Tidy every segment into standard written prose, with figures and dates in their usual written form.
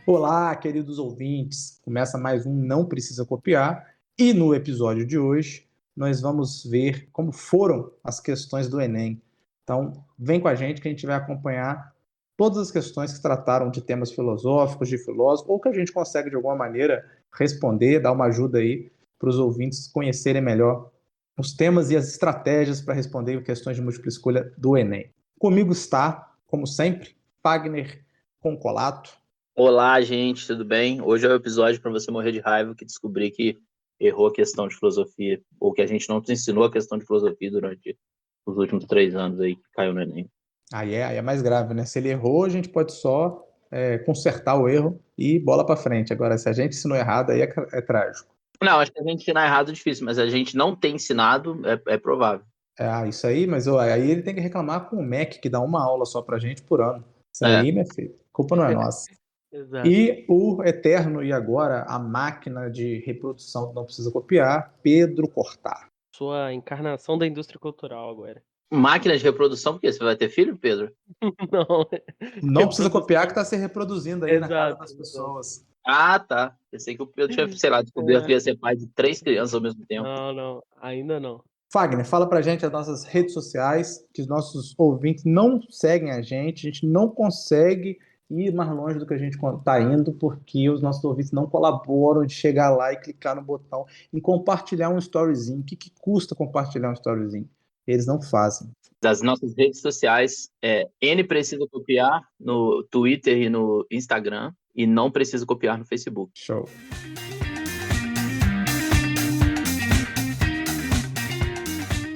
Olá, queridos ouvintes. Começa mais um Não Precisa Copiar e no episódio de hoje nós vamos ver como foram as questões do Enem. Então, vem com a gente que a gente vai acompanhar todas as questões que trataram de temas filosóficos, de filósofos, ou que a gente consegue de alguma maneira responder, dar uma ajuda aí para os ouvintes conhecerem melhor os temas e as estratégias para responder questões de múltipla escolha do Enem. Comigo está, como sempre, Fagner Concolato. Olá, gente, tudo bem? Hoje é o episódio para você morrer de raiva que descobri que errou a questão de filosofia, ou que a gente não te ensinou a questão de filosofia durante os últimos 3 anos aí que caiu no Enem. Aí é mais grave, né? Se ele errou, a gente pode só consertar o erro e bola para frente. Agora, se a gente ensinou errado, aí é trágico. Não, acho que a gente ensinar errado é difícil, mas a gente não ter ensinado é provável. Isso aí, mas ó, aí ele tem que reclamar com o MEC, que dá uma aula só pra gente por ano. Isso É. aí, minha filha, culpa não é nossa. Exato. E o eterno e agora a máquina de reprodução que não precisa copiar, Pedro Cortar. Sua encarnação da indústria cultural agora. Máquina de reprodução, porque você vai ter filho, Pedro? Não. Não precisa copiar que está se reproduzindo aí na casa Exato, das exato. pessoas. Ah, tá. Pensei que o Pedro tinha, sei lá, descoberto que ia ser pai de 3 crianças ao mesmo tempo. Não, ainda não. Fagner, fala pra gente as nossas redes sociais, que os nossos ouvintes não seguem a gente não consegue ir mais longe do que a gente está indo, porque os nossos ouvintes não colaboram de chegar lá e clicar no botão e compartilhar um storyzinho. O que custa compartilhar um storyzinho? Eles não fazem. Das nossas redes sociais N Precisa Copiar no Twitter e no Instagram, e Não Precisa Copiar no Facebook. Show.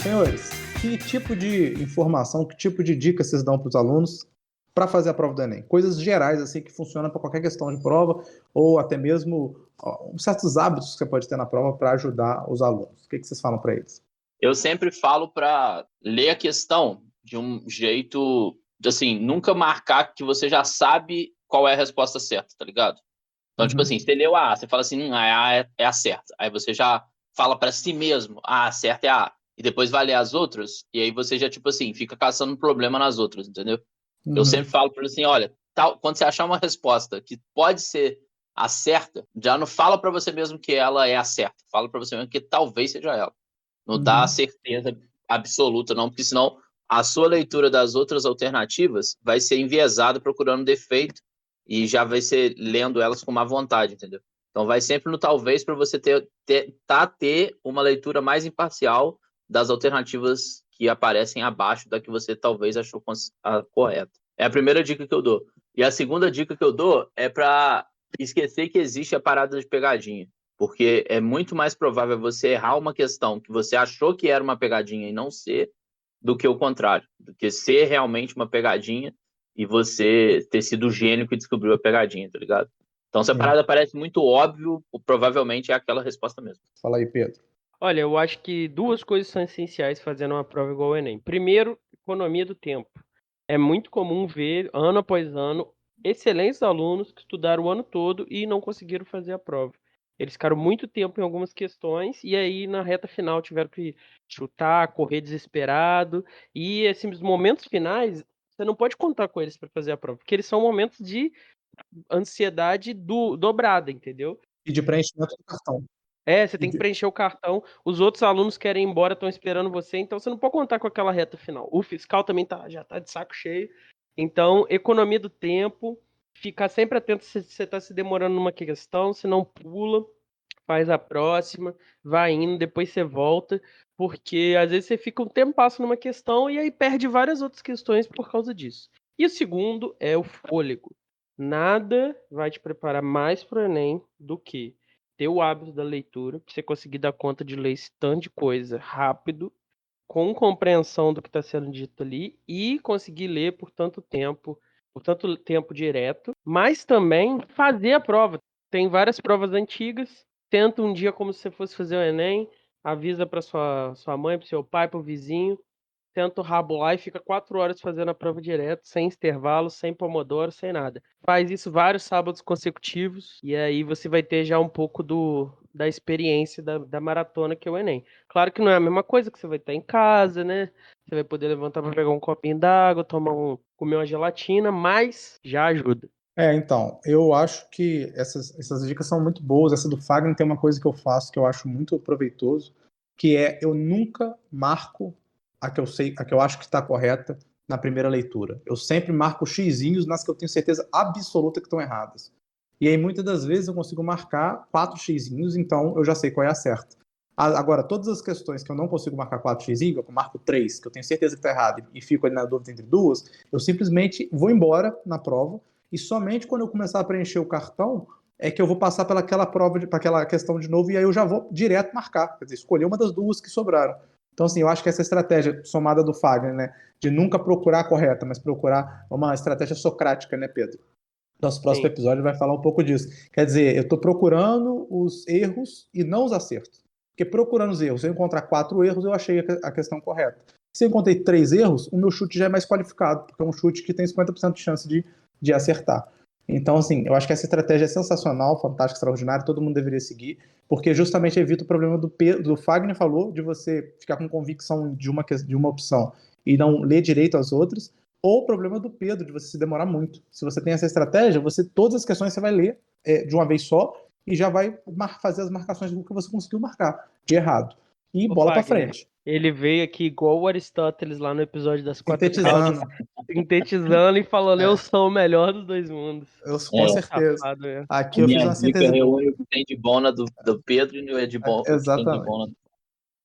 Senhores, que tipo de informação, que tipo de dica vocês dão para os alunos para fazer a prova do Enem? Coisas gerais, assim, que funcionam para qualquer questão de prova, ou até mesmo certos hábitos que você pode ter na prova para ajudar os alunos. O que vocês falam para eles? Eu sempre falo para ler a questão de um jeito, assim, nunca marcar que você já sabe qual é a resposta certa, tá ligado? Então, tipo assim, você leu a A, você fala assim, a A é a certa. Aí você já fala para si mesmo, a certa é a A. E depois vai ler as outras, e aí você já, tipo assim, fica caçando problema nas outras, entendeu? Eu sempre falo para assim, olha, quando você achar uma resposta que pode ser a certa, já não fala para você mesmo que ela é a certa. Fala para você mesmo que talvez seja ela. Não dá certeza absoluta, não, porque senão a sua leitura das outras alternativas vai ser enviesada procurando defeito e já vai ser lendo elas com má vontade, entendeu? Então vai sempre no talvez para você ter uma leitura mais imparcial das alternativas que aparecem abaixo da que você talvez achou correta. É a primeira dica que eu dou. E a segunda dica que eu dou é para esquecer que existe a parada de pegadinha. Porque é muito mais provável você errar uma questão que você achou que era uma pegadinha e não ser, do que o contrário. Do que ser realmente uma pegadinha e você ter sido o gênio que descobriu a pegadinha, tá ligado? Então, se a parada parece muito óbvio, provavelmente é aquela resposta mesmo. Fala aí, Pedro. Olha, eu acho que duas coisas são essenciais fazendo uma prova igual ao Enem. Primeiro, economia do tempo. É muito comum ver, ano após ano, excelentes alunos que estudaram o ano todo e não conseguiram fazer a prova. Eles ficaram muito tempo em algumas questões e aí na reta final tiveram que chutar, correr desesperado. E esses momentos finais, você não pode contar com eles para fazer a prova, porque eles são momentos de ansiedade dobrada, entendeu? E de preenchimento do cartão. Você tem que preencher o cartão, os outros alunos querem ir embora, estão esperando você, então você não pode contar com aquela reta final. O fiscal também já tá de saco cheio. Então, economia do tempo, ficar sempre atento se você está se demorando numa questão, se não pula, faz a próxima, vai indo, depois você volta, porque às vezes você fica um tempo passo numa questão e aí perde várias outras questões por causa disso. E o segundo é o fôlego. Nada vai te preparar mais para o Enem do que ter o hábito da leitura, para você conseguir dar conta de ler esse tanto de coisa rápido, com compreensão do que está sendo dito ali e conseguir ler por tanto tempo direto, mas também fazer a prova. Tem várias provas antigas, tenta um dia como se você fosse fazer o Enem, avisa para sua mãe, para seu pai, para o vizinho, tenta o rabo lá e fica 4 horas fazendo a prova direto, sem intervalo, sem pomodoro, sem nada. Faz isso vários sábados consecutivos e aí você vai ter já um pouco da experiência da maratona que é o Enem. Claro que não é a mesma coisa que você vai estar em casa, né? Você vai poder levantar para pegar um copinho d'água, comer uma gelatina, mas já ajuda. Então, eu acho que essas dicas são muito boas. Essa do Fagner tem uma coisa que eu faço que eu acho muito proveitoso, que é eu nunca marco a que eu acho que está correta na primeira leitura. Eu sempre marco xizinhos nas que eu tenho certeza absoluta que estão erradas. E aí, muitas das vezes, eu consigo marcar 4 xizinhos, então eu já sei qual é a certa. Agora, todas as questões que eu não consigo marcar 4 xizinhos, eu marco 3, que eu tenho certeza que está errado, e fico ali na dúvida entre duas, eu simplesmente vou embora na prova, e somente quando eu começar a preencher o cartão é que eu vou passar pelaquela prova, para aquela questão de novo, e aí eu já vou direto marcar, quer dizer, escolher uma das duas que sobraram. Então, assim, eu acho que essa estratégia somada do Fagner, né, de nunca procurar a correta, mas procurar uma estratégia socrática, né, Pedro? Nosso próximo Sim. episódio vai falar um pouco disso. Quer dizer, eu estou procurando os erros e não os acertos. Porque procurando os erros, se eu encontrar 4 erros, eu achei a questão correta. Se eu encontrei 3 erros, o meu chute já é mais qualificado, porque é um chute que tem 50% de chance de acertar. Então, assim, eu acho que essa estratégia é sensacional, fantástica, extraordinária, todo mundo deveria seguir, porque justamente evita o problema do Fagner falou, de você ficar com convicção de uma opção e não ler direito as outras, ou o problema do Pedro, de você se demorar muito. Se você tem essa estratégia, todas as questões você vai ler de uma vez só e já vai fazer as marcações do que você conseguiu marcar de errado. E O bola pra Fagner, frente. ele veio aqui igual o Aristóteles lá no episódio das 4 Sintetizando. causas, sintetizando e falando, eu sou o melhor dos 2 mundos. Com É, certeza. Safado, é. Aqui a eu fiz minha uma dica síntese boa. reúne o que tem de bom do Pedro e o que tem de bom Exatamente.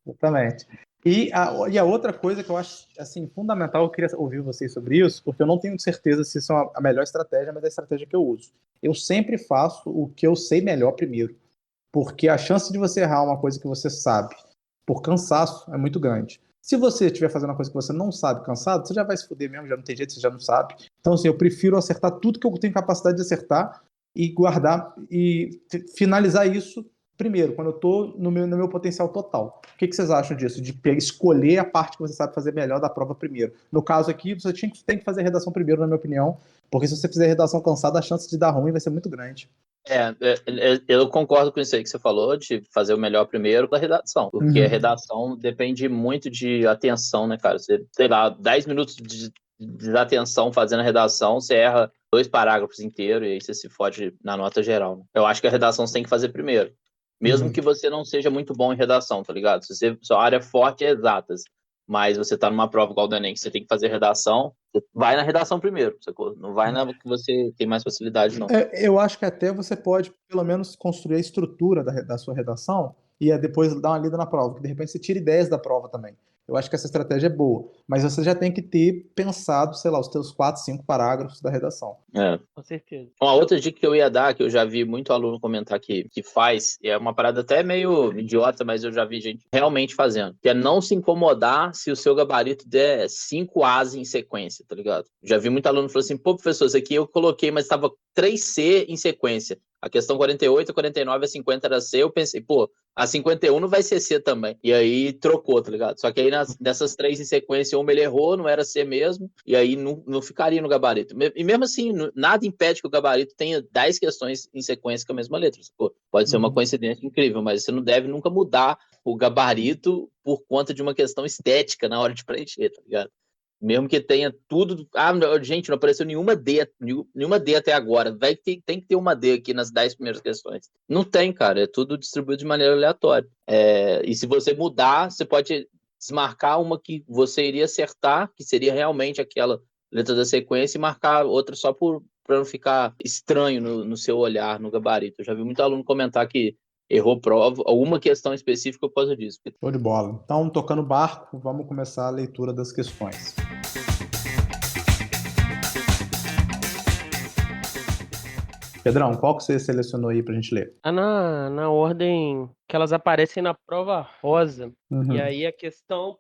Exatamente. E a outra coisa que eu acho assim, fundamental, eu queria ouvir vocês sobre isso, porque eu não tenho certeza se isso é a melhor estratégia, mas é a estratégia que eu uso. Eu sempre faço o que eu sei melhor primeiro, porque a chance de você errar uma coisa que você sabe por cansaço é muito grande. Se você estiver fazendo uma coisa que você não sabe cansado, você já vai se fuder mesmo, já não tem jeito, você já não sabe. Então, assim, eu prefiro acertar tudo que eu tenho capacidade de acertar e guardar e finalizar isso primeiro, quando eu estou no meu potencial total. O que vocês acham disso? De escolher a parte que você sabe fazer melhor da prova primeiro. No caso aqui, você tem que fazer a redação primeiro, na minha opinião, porque se você fizer a redação cansada, a chance de dar ruim vai ser muito grande. Eu concordo com isso aí que você falou, de fazer o melhor primeiro com a redação, porque a redação depende muito de atenção, né, cara? Você, sei lá, 10 minutos de desatenção fazendo a redação, você erra 2 parágrafos inteiros e aí você se fode na nota geral, né? Eu acho que a redação você tem que fazer primeiro, mesmo que você não seja muito bom em redação, tá ligado? Se sua área forte é exatas, mas você tá numa prova igual do Enem, que você tem que fazer redação, você vai na redação primeiro, sacou? Não vai na que você tem mais facilidade, não. Eu acho que até você pode, pelo menos, construir a estrutura da sua redação e depois dar uma lida na prova, que de repente você tira ideias da prova também. Eu acho que essa estratégia é boa, mas você já tem que ter pensado, sei lá, os teus 4, 5 parágrafos da redação. Com certeza. Uma outra dica que eu ia dar, que eu já vi muito aluno comentar que faz, e é uma parada até meio idiota, mas eu já vi gente realmente fazendo, que é não se incomodar se o seu gabarito der 5 As em sequência, tá ligado? Já vi muito aluno falando assim, pô, professor, isso aqui eu coloquei, mas estava 3C em sequência. A questão 48, a 49, a 50 era C, eu pensei, pô, a 51 não vai ser C também. E aí trocou, tá ligado? Só que aí nessas 3 em sequência, uma ele errou, não era C mesmo, e aí não ficaria no gabarito. E mesmo assim, nada impede que o gabarito tenha 10 questões em sequência com a mesma letra. Pô, pode ser uma coincidência incrível, mas você não deve nunca mudar o gabarito por conta de uma questão estética na hora de preencher, tá ligado? Mesmo que tenha tudo. Gente, não apareceu nenhuma D até agora. Tem que ter uma D aqui nas 10 primeiras questões. Não tem, cara. É tudo distribuído de maneira aleatória. E se você mudar, você pode desmarcar uma que você iria acertar, que seria realmente aquela letra da sequência, e marcar outra só para não ficar estranho no seu olhar, no gabarito. Eu já vi muito aluno comentar que errou prova, alguma questão específica por causa disso. Show de bola. Então, tocando barco, vamos começar a leitura das questões. Pedrão, qual que você selecionou aí pra gente ler? Na ordem que elas aparecem na prova rosa. E aí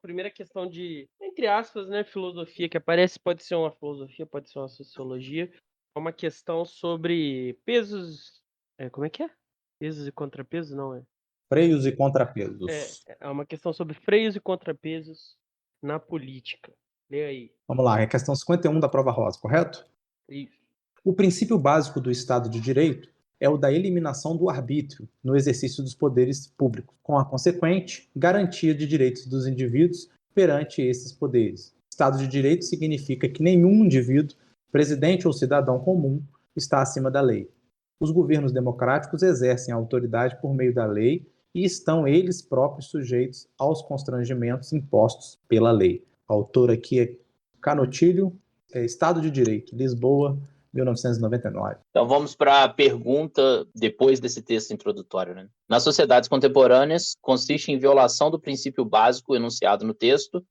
primeira questão de, entre aspas, né, filosofia que aparece, pode ser uma filosofia, pode ser uma sociologia. É uma questão sobre pesos. Como é que é? Pesos e contrapesos, não é? Freios e contrapesos. É uma questão sobre freios e contrapesos na política. Lê aí. Vamos lá, é a questão 51 da prova rosa, correto? Isso. O princípio básico do Estado de Direito é o da eliminação do arbítrio no exercício dos poderes públicos, com a consequente garantia de direitos dos indivíduos perante esses poderes. Estado de Direito significa que nenhum indivíduo, presidente ou cidadão comum, está acima da lei. Os governos democráticos exercem a autoridade por meio da lei e estão eles próprios sujeitos aos constrangimentos impostos pela lei. O autor aqui é Canotilho, Estado de Direito, Lisboa, 1999. Então vamos para a pergunta depois desse texto introdutório, né? Nas sociedades contemporâneas, consiste em violação do princípio básico enunciado no texto.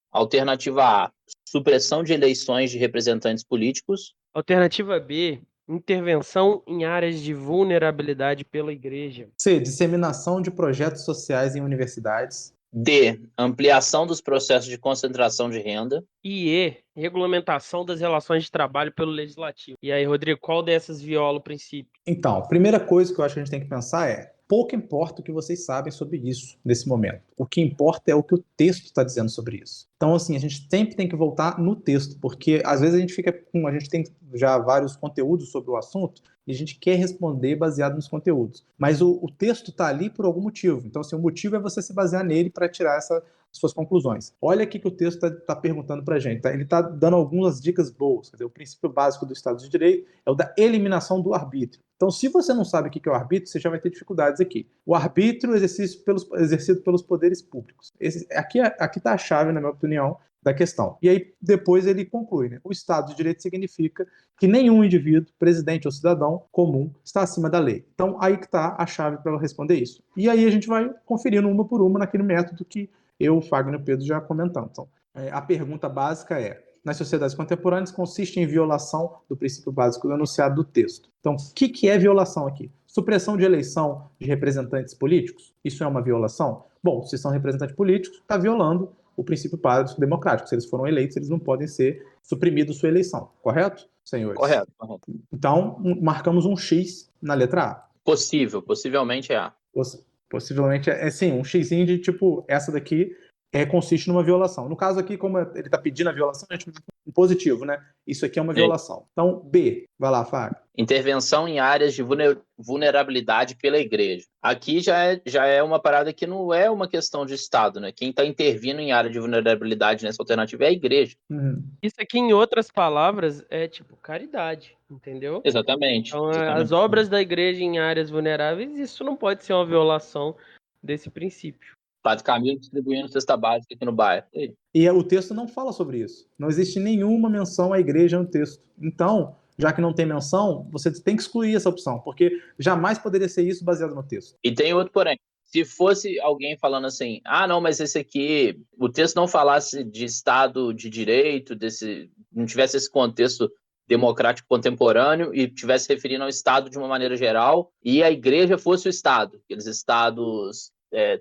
Alternativa A, supressão de eleições de representantes políticos. Alternativa B, intervenção em áreas de vulnerabilidade pela igreja. C, disseminação de projetos sociais em universidades. D, ampliação dos processos de concentração de renda. E E, regulamentação das relações de trabalho pelo legislativo. E aí, Rodrigo, qual dessas viola o princípio? Então, a primeira coisa que eu acho que a gente tem que pensar é: pouco importa o que vocês sabem sobre isso nesse momento. O que importa é o que o texto está dizendo sobre isso. Então, assim, a gente sempre tem que voltar no texto, porque às vezes a gente tem já vários conteúdos sobre o assunto e a gente quer responder baseado nos conteúdos. Mas o texto está ali por algum motivo. Então, assim, o motivo é você se basear nele para tirar as suas conclusões. Olha aqui que o texto está perguntando para a gente. Tá? Ele está dando algumas dicas boas. Quer dizer, o princípio básico do Estado de Direito é o da eliminação do arbítrio. Então, se você não sabe o que é o arbítrio, você já vai ter dificuldades aqui. O arbítrio exercido pelos poderes públicos. Aqui está a chave, na minha opinião, da questão. E aí, depois ele conclui, né? O Estado de Direito significa que nenhum indivíduo, presidente ou cidadão comum, está acima da lei. Então, aí que está a chave para responder isso. E aí a gente vai conferindo uma por uma naquele método que eu, o Fagner e o Pedro já comentamos. Então, a pergunta básica é: nas sociedades contemporâneas, consiste em violação do princípio básico do enunciado do texto. Então, o que é violação aqui? Supressão de eleição de representantes políticos? Isso é uma violação? Bom, se são representantes políticos, está violando o princípio básico democrático. Se eles foram eleitos, eles não podem ser suprimidos sua eleição. Correto, senhores? Correto. Então, marcamos um X na letra A. Possivelmente é A. Possivelmente sim, um xizinho de tipo, essa daqui consiste numa violação. No caso aqui, como ele está pedindo a violação, a gente um positivo, né? Isso aqui é uma violação. Então, B. Vai lá, Fábio. Intervenção em áreas de vulnerabilidade pela igreja. Aqui já é uma parada que não é uma questão de Estado, né? Quem está intervindo em área de vulnerabilidade nessa alternativa é a igreja. Isso aqui, em outras palavras, é tipo caridade, entendeu? Exatamente. Então, as obras da igreja em áreas vulneráveis, isso não pode ser uma violação desse princípio. Padre Camilo distribuindo cesta básica aqui no bairro. E o texto não fala sobre isso. Não existe nenhuma menção à igreja no texto. Então, já que não tem menção, você tem que excluir essa opção, porque jamais poderia ser isso baseado no texto. E tem outro porém. Se fosse alguém falando assim, não, mas esse aqui, o texto não falasse de Estado de Direito, não tivesse esse contexto democrático contemporâneo e tivesse referindo ao Estado de uma maneira geral, e a igreja fosse o Estado, aqueles estados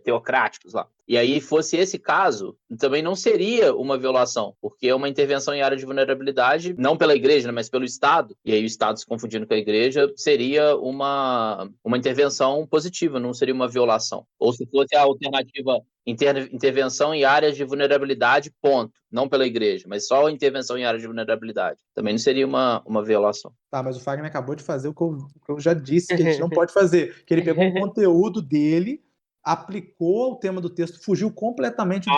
teocráticos lá. E aí fosse esse caso, também não seria uma violação, porque é uma intervenção em área de vulnerabilidade, não pela igreja, né, mas pelo Estado, e aí o Estado se confundindo com a igreja, seria uma intervenção positiva, não seria uma violação. Ou se fosse a alternativa intervenção em áreas de vulnerabilidade, ponto, não pela igreja, mas só intervenção em áreas de vulnerabilidade. Também não seria uma violação. Tá, mas o Fagner acabou de fazer o que eu já disse que a gente não pode fazer, que ele pegou um conteúdo dele, aplicou ao tema do texto, fugiu completamente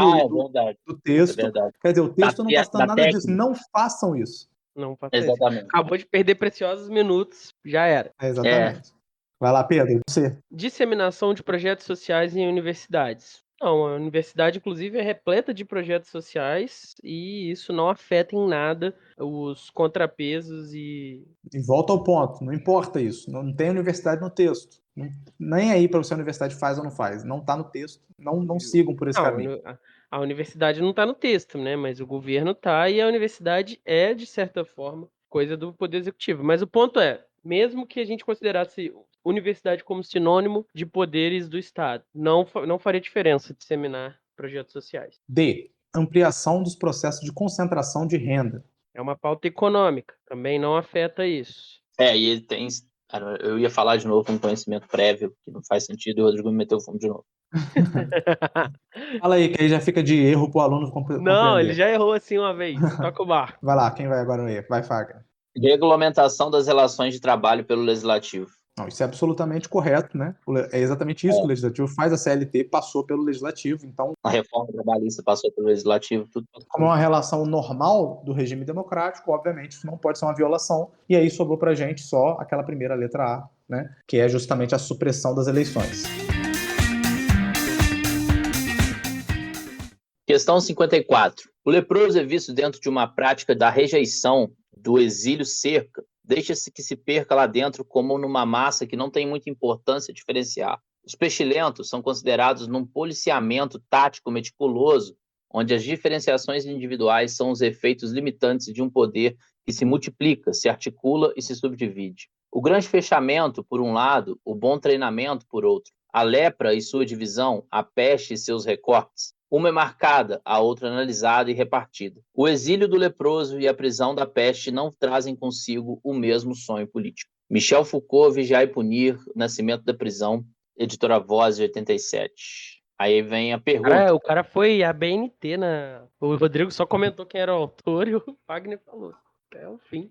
do texto. Quer dizer, o texto não está citando nada disso. Não façam isso. Não façam isso. Acabou de perder preciosos minutos. Já era. Exatamente. Vai lá, Pedro. Você. Disseminação de projetos sociais em universidades. Não, a universidade, inclusive, é repleta de projetos sociais e isso não afeta em nada os contrapesos e volta ao ponto, não importa isso. Não tem universidade no texto. Nem aí para se a universidade faz ou não faz. Não está no texto. Não sigam por esse caminho. A universidade não está no texto, né? Mas o governo está e a universidade é, de certa forma, coisa do Poder Executivo. Mas o ponto é, mesmo que a gente considerasse universidade como sinônimo de poderes do Estado, não faria diferença disseminar projetos sociais. D. Ampliação dos processos de concentração de renda. É uma pauta econômica, também não afeta isso. E ele tem... Eu ia falar de novo um conhecimento prévio, que não faz sentido, e o Rodrigo me meteu o fundo de novo. Fala aí, que aí já fica de erro pro aluno compreender. Não, ele já errou assim uma vez. Toca o barco. Vai lá, quem vai agora no erro? Vai, Fagner. Regulamentação das relações de trabalho pelo Legislativo. Não, isso é absolutamente correto, né? É exatamente isso que o Legislativo faz, a CLT passou pelo Legislativo, então, A reforma trabalhista passou pelo Legislativo, tudo. como é uma relação normal do regime democrático, obviamente isso não pode ser uma violação, e aí sobrou pra gente só aquela primeira letra A, né? Que é justamente a supressão das eleições. Questão 54. O leproso é visto dentro de uma prática da rejeição do exílio cerca, deixa-se que se perca lá dentro como numa massa que não tem muita importância diferenciar. Os pestilentos são considerados num policiamento tático meticuloso, onde as diferenciações individuais são os efeitos limitantes de um poder que se multiplica, se articula e se subdivide. O grande fechamento, por um lado, o bom treinamento, por outro. A lepra e sua divisão, a peste e seus recortes. Uma é marcada, a outra analisada e repartida. O exílio do leproso e a prisão da peste não trazem consigo o mesmo sonho político. Michel Foucault, Vigiar e Punir, Nascimento da Prisão, editora Voz, de 87. Aí vem a pergunta. O cara foi a BNT O Rodrigo só comentou quem era o autor e o Wagner falou. É o fim.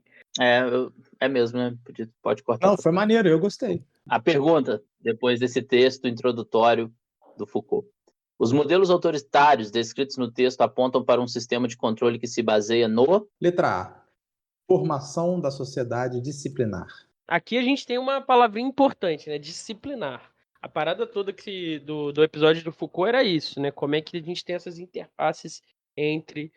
É mesmo, né? Pode cortar. Não, foi maneiro, eu gostei. A pergunta, depois desse texto introdutório do Foucault. Os modelos autoritários descritos no texto apontam para um sistema de controle que se baseia no... Letra A. Formação da sociedade disciplinar. Aqui a gente tem uma palavrinha importante, né? Disciplinar. A parada toda do episódio do Foucault era isso, né? Como é que a gente tem essas interfaces entre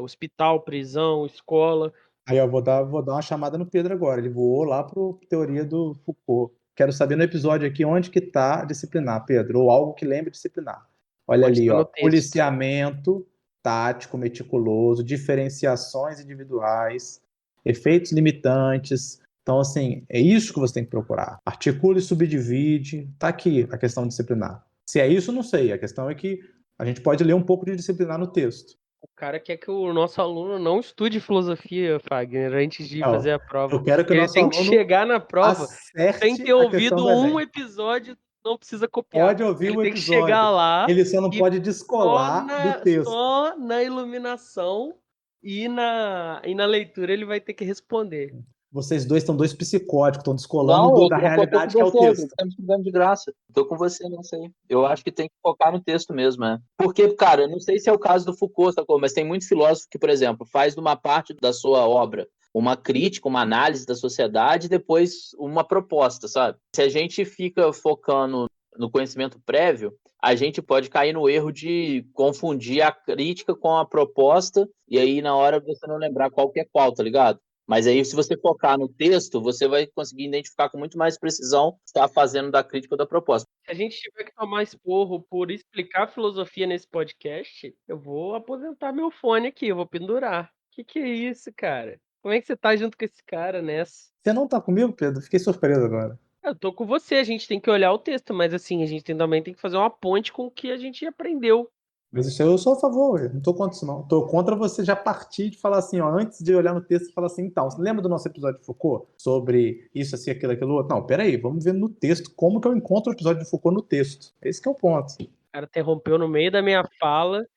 hospital, prisão, escola. Aí eu vou dar uma chamada no Pedro agora. Ele voou lá para a teoria do Foucault. Quero saber no episódio aqui onde que está disciplinar, Pedro, ou algo que lembre disciplinar. Olha Onde ali, tá no ó, texto. policiamento tático, meticuloso, diferenciações individuais, efeitos limitantes. Então, assim, é isso que você tem que procurar. Articula e subdivide. Tá aqui a questão disciplinar. Se é isso, não sei. A questão é que a gente pode ler um pouco de disciplinar no texto. O cara quer que o nosso aluno não estude filosofia, Fagner, antes de fazer a prova. Eu quero que o Ele nosso tem que aluno chegar na prova sem ter a ouvido questão do um Enem. episódio, não precisa copiar. Pode ouvir Ele o tem que episódio. chegar lá Ele só não e pode descolar do texto. só na iluminação e na leitura ele vai ter que responder. Vocês dois estão dois psicóticos, estão descolando da realidade que é o texto. Estamos estudando de graça. Tô com você nessa aí. Eu acho que tem que focar no texto mesmo, né? Porque, cara, eu não sei se é o caso do Foucault, sacou? Mas tem muito filósofo que, por exemplo, faz de uma parte da sua obra uma crítica, uma análise da sociedade e depois uma proposta, sabe? Se a gente fica focando no conhecimento prévio, a gente pode cair no erro de confundir a crítica com a proposta e aí na hora você não lembrar qual que é qual, tá ligado? Mas aí, se você focar no texto, você vai conseguir identificar com muito mais precisão o que está fazendo da crítica ou da proposta. Se a gente tiver que tomar esporro por explicar filosofia nesse podcast, eu vou aposentar meu fone aqui, eu vou pendurar. Que é isso, cara? Como é que você tá junto com esse cara nessa? Você não tá comigo, Pedro? Fiquei surpreso agora. Eu tô com você, a gente tem que olhar o texto, mas assim, a gente também tem que fazer uma ponte com o que a gente aprendeu. Mas isso eu sou a favor, eu não tô contra isso, não. Tô contra você já partir de falar assim, ó, antes de olhar no texto, falar assim, então, você lembra do nosso episódio de Foucault? Sobre isso, assim, aquilo outro? Não, peraí, vamos ver no texto como que eu encontro o episódio de Foucault no texto. Esse que é o ponto. O cara interrompeu no meio da minha fala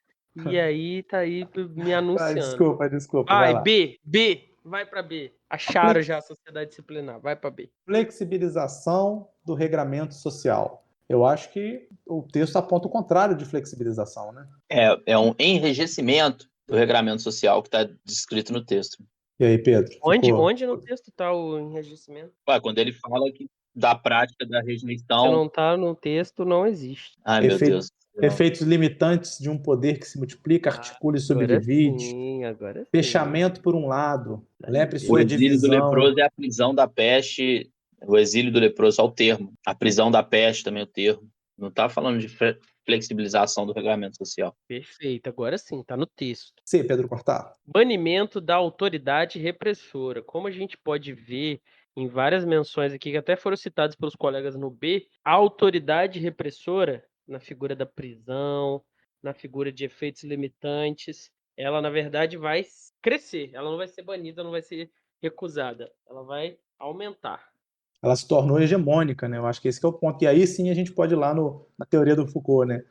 e aí tá aí me anunciando. Desculpa. Vai, lá. B, vai pra B. Acharam já a sociedade disciplinar, vai pra B. Flexibilização do regramento social. Eu acho que o texto aponta o contrário de flexibilização, né? É um enrijecimento do regramento social que está descrito no texto. E aí, Pedro? Onde no texto está o enrijecimento? Quando ele fala que da prática da rejeição... Se não está no texto, não existe. Ai, meu Deus. Efeitos limitantes de um poder que se multiplica, articula e subdivide. Agora sim. Fechamento por um lado, lepra e O sua exílio divisão. do leproso é a prisão da peste. O exílio do leproso é o termo. A prisão da peste também é o termo. Não está falando de flexibilização do regulamento social. Perfeito, agora sim, está no texto. Sim, Pedro Cortar. Banimento da autoridade repressora. Como a gente pode ver em várias menções aqui, que até foram citadas pelos colegas no B, a autoridade repressora, na figura da prisão, na figura de efeitos limitantes, ela, na verdade, vai crescer. Ela não vai ser banida, não vai ser recusada. Ela vai aumentar. Ela se tornou hegemônica, né? Eu acho que esse que é o ponto. E aí sim a gente pode ir lá na teoria do Foucault, né?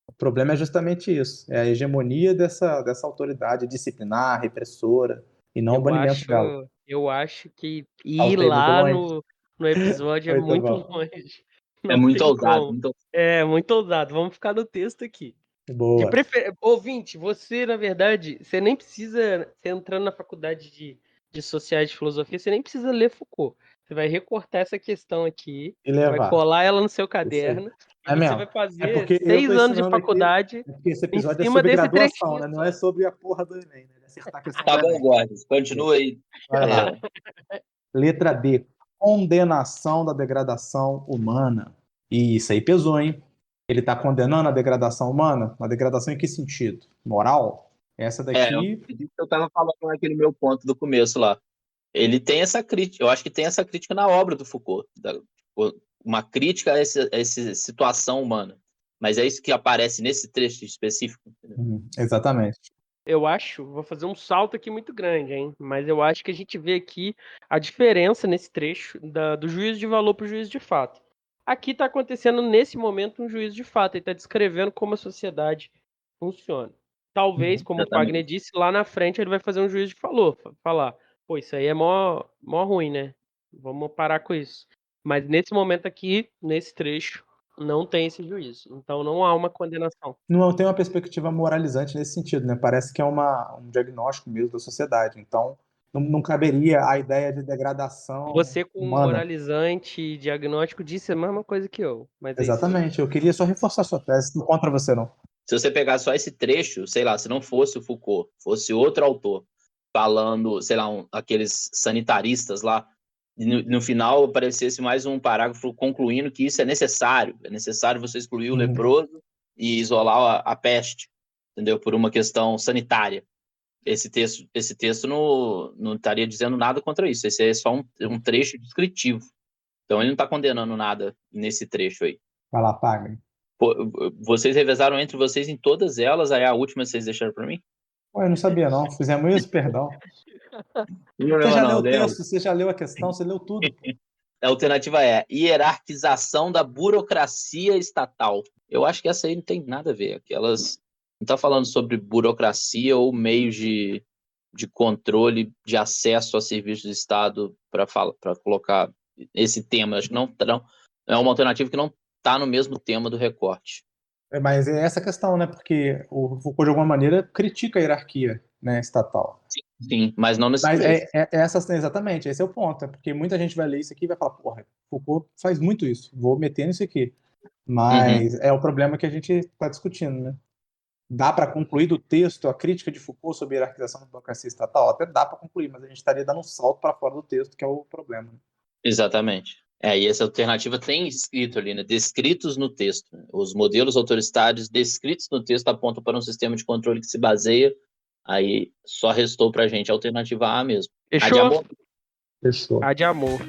O problema é justamente isso. É a hegemonia dessa autoridade disciplinar, repressora, e não o banimento dela. Eu acho que ir lá no episódio é Muito muito bom. longe. É Não muito tem ousado. como. Muito... É muito ousado. Vamos ficar no texto aqui. Boa. Ouvinte, você, na verdade, você nem precisa, você entrando na faculdade de Sociais de Filosofia, você nem precisa ler Foucault. Você vai recortar essa questão aqui, E vai levar. colar ela no seu Isso aí. caderno, e É você mesmo. vai É fazer porque eu 6 tô anos de ensinando aqui, faculdade porque esse em episódio é cima sobre desse graduação, trechinho né? Não é só. sobre a porra do Enem, né? Acertar a questão Tá do bom, Enem. Gordes. Continua aí. Vai lá. Letra D. Condenação da degradação humana. E isso aí pesou, hein? Ele está condenando a degradação humana? A degradação em que sentido? Moral? Essa daqui. Eu tava falando naquele meu ponto do começo lá. Ele tem essa crítica, eu acho que tem essa crítica na obra do Foucault, uma crítica a essa situação humana. Mas é isso que aparece nesse trecho específico. Entendeu? Exatamente. Eu acho, vou fazer um salto aqui muito grande, hein? Mas eu acho que a gente vê aqui a diferença nesse trecho do juízo de valor para o juízo de fato. Aqui está acontecendo nesse momento um juízo de fato, ele está descrevendo como a sociedade funciona. Talvez, como o Fagner disse, lá na frente ele vai fazer um juízo de valor, falar, pô, isso aí é mó ruim, né? Vamos parar com isso. Mas nesse momento aqui, nesse trecho, não tem esse juízo. Então não há uma condenação. Não tem uma perspectiva moralizante nesse sentido, né? Parece que é um diagnóstico mesmo da sociedade. Então, não caberia a ideia de degradação Você, com humana. moralizante e diagnóstico, disse a mesma coisa que eu. Mas é isso aí. Exatamente. Eu queria só reforçar sua tese. Não contra você, não. Se você pegar só esse trecho, sei lá, se não fosse o Foucault, fosse outro autor falando, sei lá, aqueles sanitaristas lá, no final aparecesse mais um parágrafo concluindo que isso é necessário você excluir o leproso e isolar a peste, entendeu? Por uma questão sanitária. Esse texto não estaria dizendo nada contra isso, esse é só um trecho descritivo. Então ele não está condenando nada nesse trecho aí. Vai lá, paga. Vocês revezaram entre vocês em todas elas, aí a última vocês deixaram para mim? Ué, eu não sabia, não. Fizemos isso, perdão. Você já leu o texto, você já leu a questão, você leu tudo. A alternativa é hierarquização da burocracia estatal. Eu acho que essa aí não tem nada a ver. Aquelas não está falando sobre burocracia ou meios de controle de acesso a serviços do Estado para colocar esse tema. Acho que não é uma alternativa que não está no mesmo tema do recorte. Mas é essa questão, né? Porque o Foucault, de alguma maneira, critica a hierarquia, né, estatal. Sim, mas não nesse Mas trecho. exatamente, esse é o ponto. É porque muita gente vai ler isso aqui e vai falar, porra, Foucault faz muito isso, vou meter nisso aqui. Mas é o problema que a gente está discutindo, né? Dá para concluir do texto a crítica de Foucault sobre a hierarquização da burocracia estatal? Até dá para concluir, mas a gente estaria dando um salto para fora do texto, que é o problema. Exatamente. E essa alternativa tem escrito ali, né? Descritos no texto. Os modelos autoritários descritos no texto apontam para um sistema de controle que se baseia. Aí só restou para a gente a alternativa A mesmo. Fechou? A de amor. Fechou. A de amor.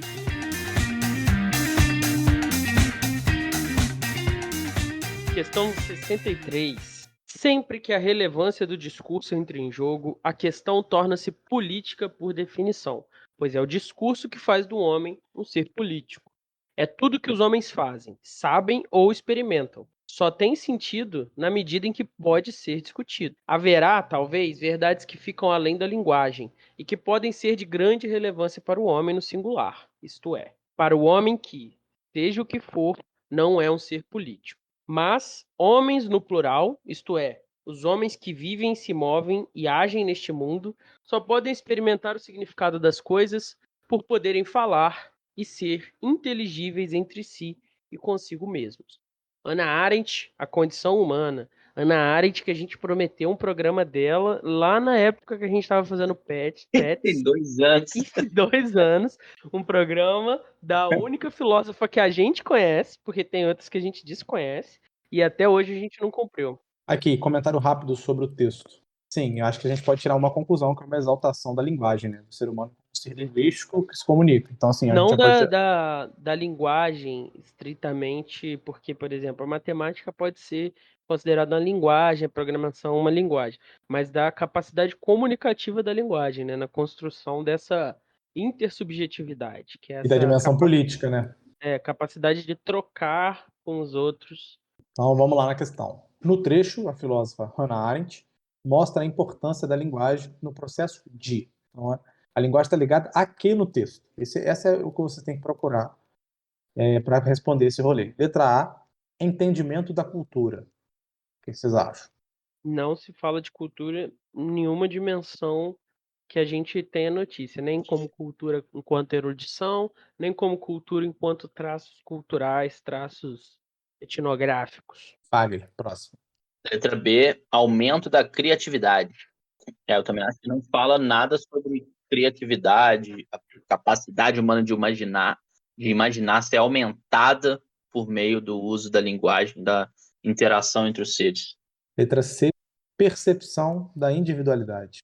Questão 63. Sempre que a relevância do discurso entra em jogo, a questão torna-se política por definição, pois é o discurso que faz do homem um ser político. É tudo que os homens fazem, sabem ou experimentam. Só tem sentido na medida em que pode ser discutido. Haverá, talvez, verdades que ficam além da linguagem e que podem ser de grande relevância para o homem no singular, isto é, para o homem que, seja o que for, não é um ser político. Mas homens no plural, isto é, os homens que vivem, se movem e agem neste mundo, só podem experimentar o significado das coisas por poderem falar e ser inteligíveis entre si e consigo mesmos. Hannah Arendt, A Condição Humana. Hannah Arendt, que a gente prometeu um programa dela lá na época que a gente estava fazendo Pets. Tem 2 anos. 2 anos, um programa da única filósofa que a gente conhece, porque tem outras que a gente desconhece, e até hoje a gente não cumpriu. Aqui, comentário rápido sobre o texto. Sim, eu acho que a gente pode tirar uma conclusão que é uma exaltação da linguagem, né? Do ser humano como ser linguístico que se comunica. Então, assim, a Não gente pode... da linguagem estritamente, porque, por exemplo, a matemática pode ser considerada uma linguagem, a programação uma linguagem, mas da capacidade comunicativa da linguagem, né? Na construção dessa intersubjetividade, que é E da essa dimensão política, né? capacidade de trocar com os outros. Então, vamos lá na questão. No trecho, a filósofa Hannah Arendt mostra a importância da linguagem no processo de. Então, a linguagem está ligada a quê no texto? Esse é o que você tem que procurar para responder esse rolê. Letra A, entendimento da cultura. O que vocês acham? Não se fala de cultura em nenhuma dimensão que a gente tenha notícia, nem como cultura enquanto erudição, nem como cultura enquanto traços culturais, traços etnográficos. Fagner, próximo. Letra B, aumento da criatividade. Eu também acho que não fala nada sobre criatividade, a capacidade humana de imaginar ser aumentada por meio do uso da linguagem, da interação entre os seres. Letra C, percepção da individualidade.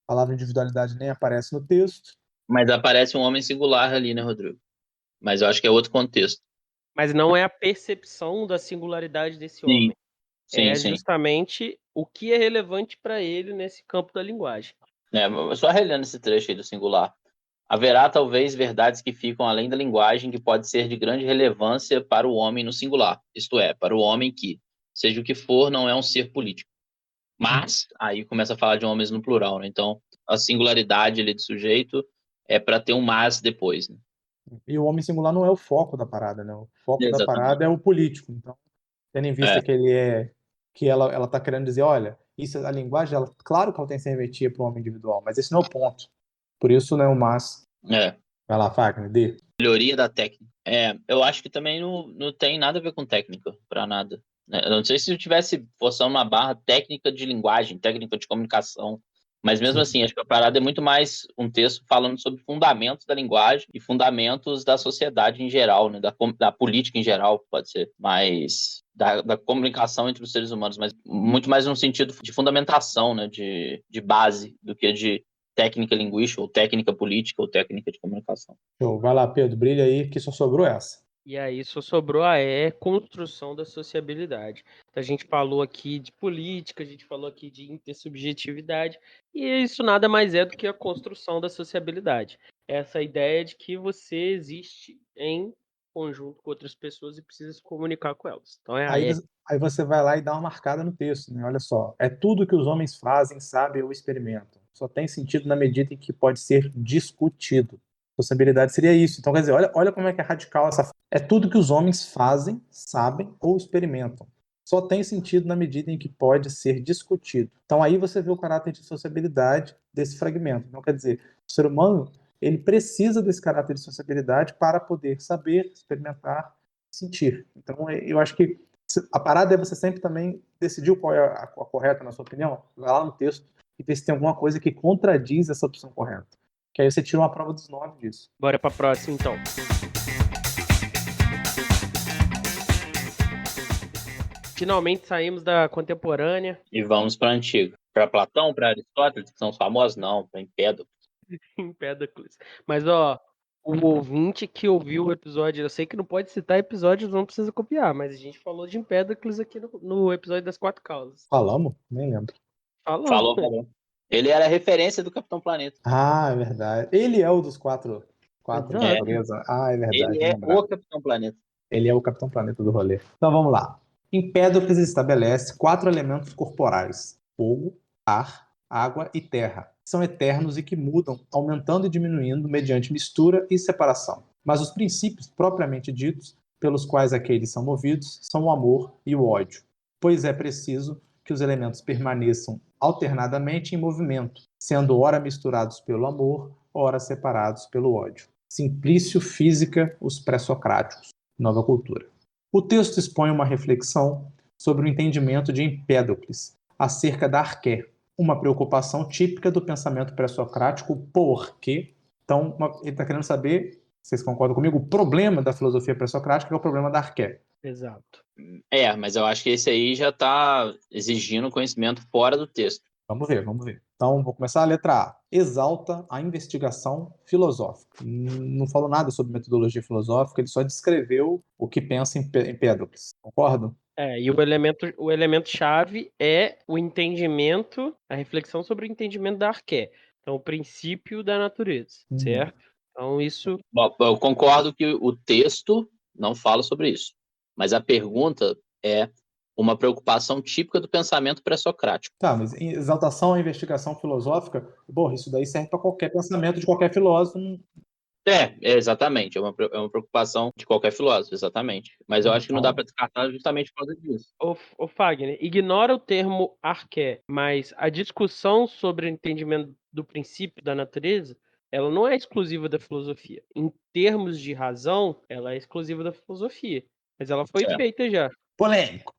A palavra individualidade nem aparece no texto. Mas aparece um homem singular ali, né, Rodrigo? Mas eu acho que é outro contexto. Mas não é a percepção da singularidade desse Sim, homem. sim, É sim. justamente o que é relevante para ele nesse campo da linguagem. Só relendo esse trecho aí do singular. Haverá talvez verdades que ficam além da linguagem que pode ser de grande relevância para o homem no singular, isto é, para o homem que, seja o que for, não é um ser político. Mas, aí começa a falar de homens no plural, né? Então, a singularidade ali do sujeito é para ter um mas depois, né? E o homem singular não é o foco da parada, né? O foco da Exatamente. parada é o político. Então, tendo em vista que ela está querendo dizer, olha, isso, a linguagem, claro que ela tem que ser revertida para o homem individual, mas esse não é o ponto. Por isso, né, o mas. Vai lá, Fagner, dê. Melhoria da técnica. Eu acho que também não tem nada a ver com técnica, para nada. Eu não sei se eu tivesse forçando uma barra técnica de linguagem, técnica de comunicação, mas mesmo assim, acho que a parada é muito mais um texto falando sobre fundamentos da linguagem e fundamentos da sociedade em geral, né? Da política em geral, pode ser, mas da comunicação entre os seres humanos, mas muito mais no sentido de fundamentação, né? De base, do que de técnica linguística, ou técnica política, ou técnica de comunicação. Show. Vai lá, Pedro, brilha aí, que só sobrou essa. E aí só sobrou construção da sociabilidade. Então, a gente falou aqui de política, a gente falou aqui de intersubjetividade, e isso nada mais é do que a construção da sociabilidade. Essa ideia de que você existe em conjunto com outras pessoas e precisa se comunicar com elas. Então Aí você vai lá e dá uma marcada no texto, né? Olha só, é tudo que os homens fazem, sabem ou experimentam. Só tem sentido na medida em que pode ser discutido. Sociabilidade seria isso. Então, quer dizer, olha como é que é radical essa. É tudo que os homens fazem, sabem ou experimentam. Só tem sentido na medida em que pode ser discutido. Então, aí você vê o caráter de sociabilidade desse fragmento. Então, quer dizer, o ser humano ele precisa desse caráter de sociabilidade para poder saber, experimentar, sentir. Então, eu acho que a parada é você sempre também decidir qual é a correta, na sua opinião. Vai lá no texto e ver se tem alguma coisa que contradiz essa opção correta. Que aí você tira uma prova dos 9 disso. Bora para a próxima, então. Finalmente saímos da contemporânea. E vamos para a antiga. Para Platão, para Aristóteles, que são os famosos? Não, para Empédocles. Empédocles. Mas, ó, o ouvinte que ouviu o episódio, eu sei que não pode citar episódios, não precisa copiar, mas a gente falou de Empédocles aqui no episódio das 4 causas. Falamos? Nem lembro. Falou. Ele era a referência do Capitão Planeta. Ah, é verdade. Ele é o dos quatro naturezas. Ah, é verdade. Ele é o Capitão Planeta. Ele é o Capitão Planeta do rolê. Então vamos lá. Empédocles estabelece 4 elementos corporais: fogo, ar, água e terra. São eternos e que mudam, aumentando e diminuindo mediante mistura e separação. Mas os princípios propriamente ditos, pelos quais aqueles são movidos, são o amor e o ódio, pois é preciso que os elementos permaneçam alternadamente em movimento, sendo ora misturados pelo amor, ora separados pelo ódio. Simplício Física, os pré-socráticos. Nova Cultura. O texto expõe uma reflexão sobre o entendimento de Empédocles acerca da arqué, uma preocupação típica do pensamento pré-socrático, porque, então, ele está querendo saber, vocês concordam comigo, o problema da filosofia pré-socrática é o problema da arqué. Exato. Mas eu acho que esse aí já está exigindo conhecimento fora do texto. Vamos ver. Então, vou começar a letra A. Exalta a investigação filosófica. Não falou nada sobre metodologia filosófica, ele só descreveu o que pensa em Empédocles. Concordam? E o elemento-chave é o entendimento, a reflexão sobre o entendimento da arqué. Então, o princípio da natureza, certo? Então, isso... Bom, eu concordo que o texto não fala sobre isso, mas a pergunta é uma preocupação típica do pensamento pré-socrático. Tá, mas exaltação à investigação filosófica, isso daí serve para qualquer pensamento de qualquer filósofo. Exatamente. É uma preocupação de qualquer filósofo, exatamente. Mas eu acho que não dá para descartar justamente por causa disso. Ô Fagner, ignora o termo arqué, mas a discussão sobre o entendimento do princípio da natureza, ela não é exclusiva da filosofia. Em termos de razão, ela é exclusiva da filosofia. Mas ela foi feita já. Polêmico.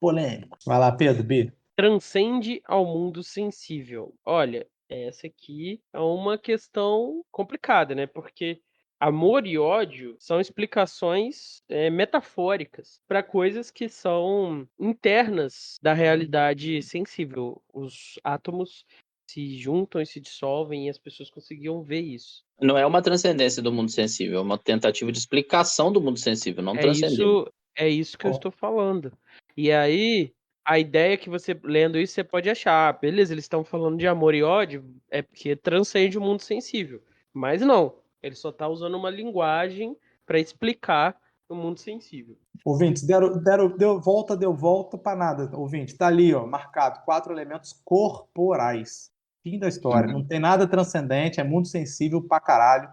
Vai lá, Pedro, B. Transcende ao mundo sensível. Olha, essa aqui é uma questão complicada, né? Porque amor e ódio são explicações metafóricas para coisas que são internas da realidade sensível. Os átomos se juntam e se dissolvem e as pessoas conseguiam ver isso. Não é uma transcendência do mundo sensível, é uma tentativa de explicação do mundo sensível, não transcender. É isso que eu estou falando. E aí, a ideia que você, lendo isso, você pode achar, beleza, eles estão falando de amor e ódio, é porque transcende o mundo sensível. Mas não, ele só está usando uma linguagem para explicar o mundo sensível. Ouvintes, deu volta para nada. Ouvinte, tá ali, ó, marcado, 4 elementos corporais. Fim da história. Não tem nada transcendente, é mundo sensível pra caralho.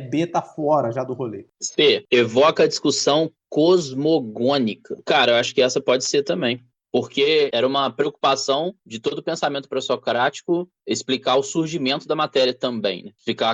B tá fora já do rolê. C, evoca a discussão cosmogônica. Cara, eu acho que essa pode ser também. Porque era uma preocupação de todo o pensamento pré-socrático explicar o surgimento da matéria também, né? Explicar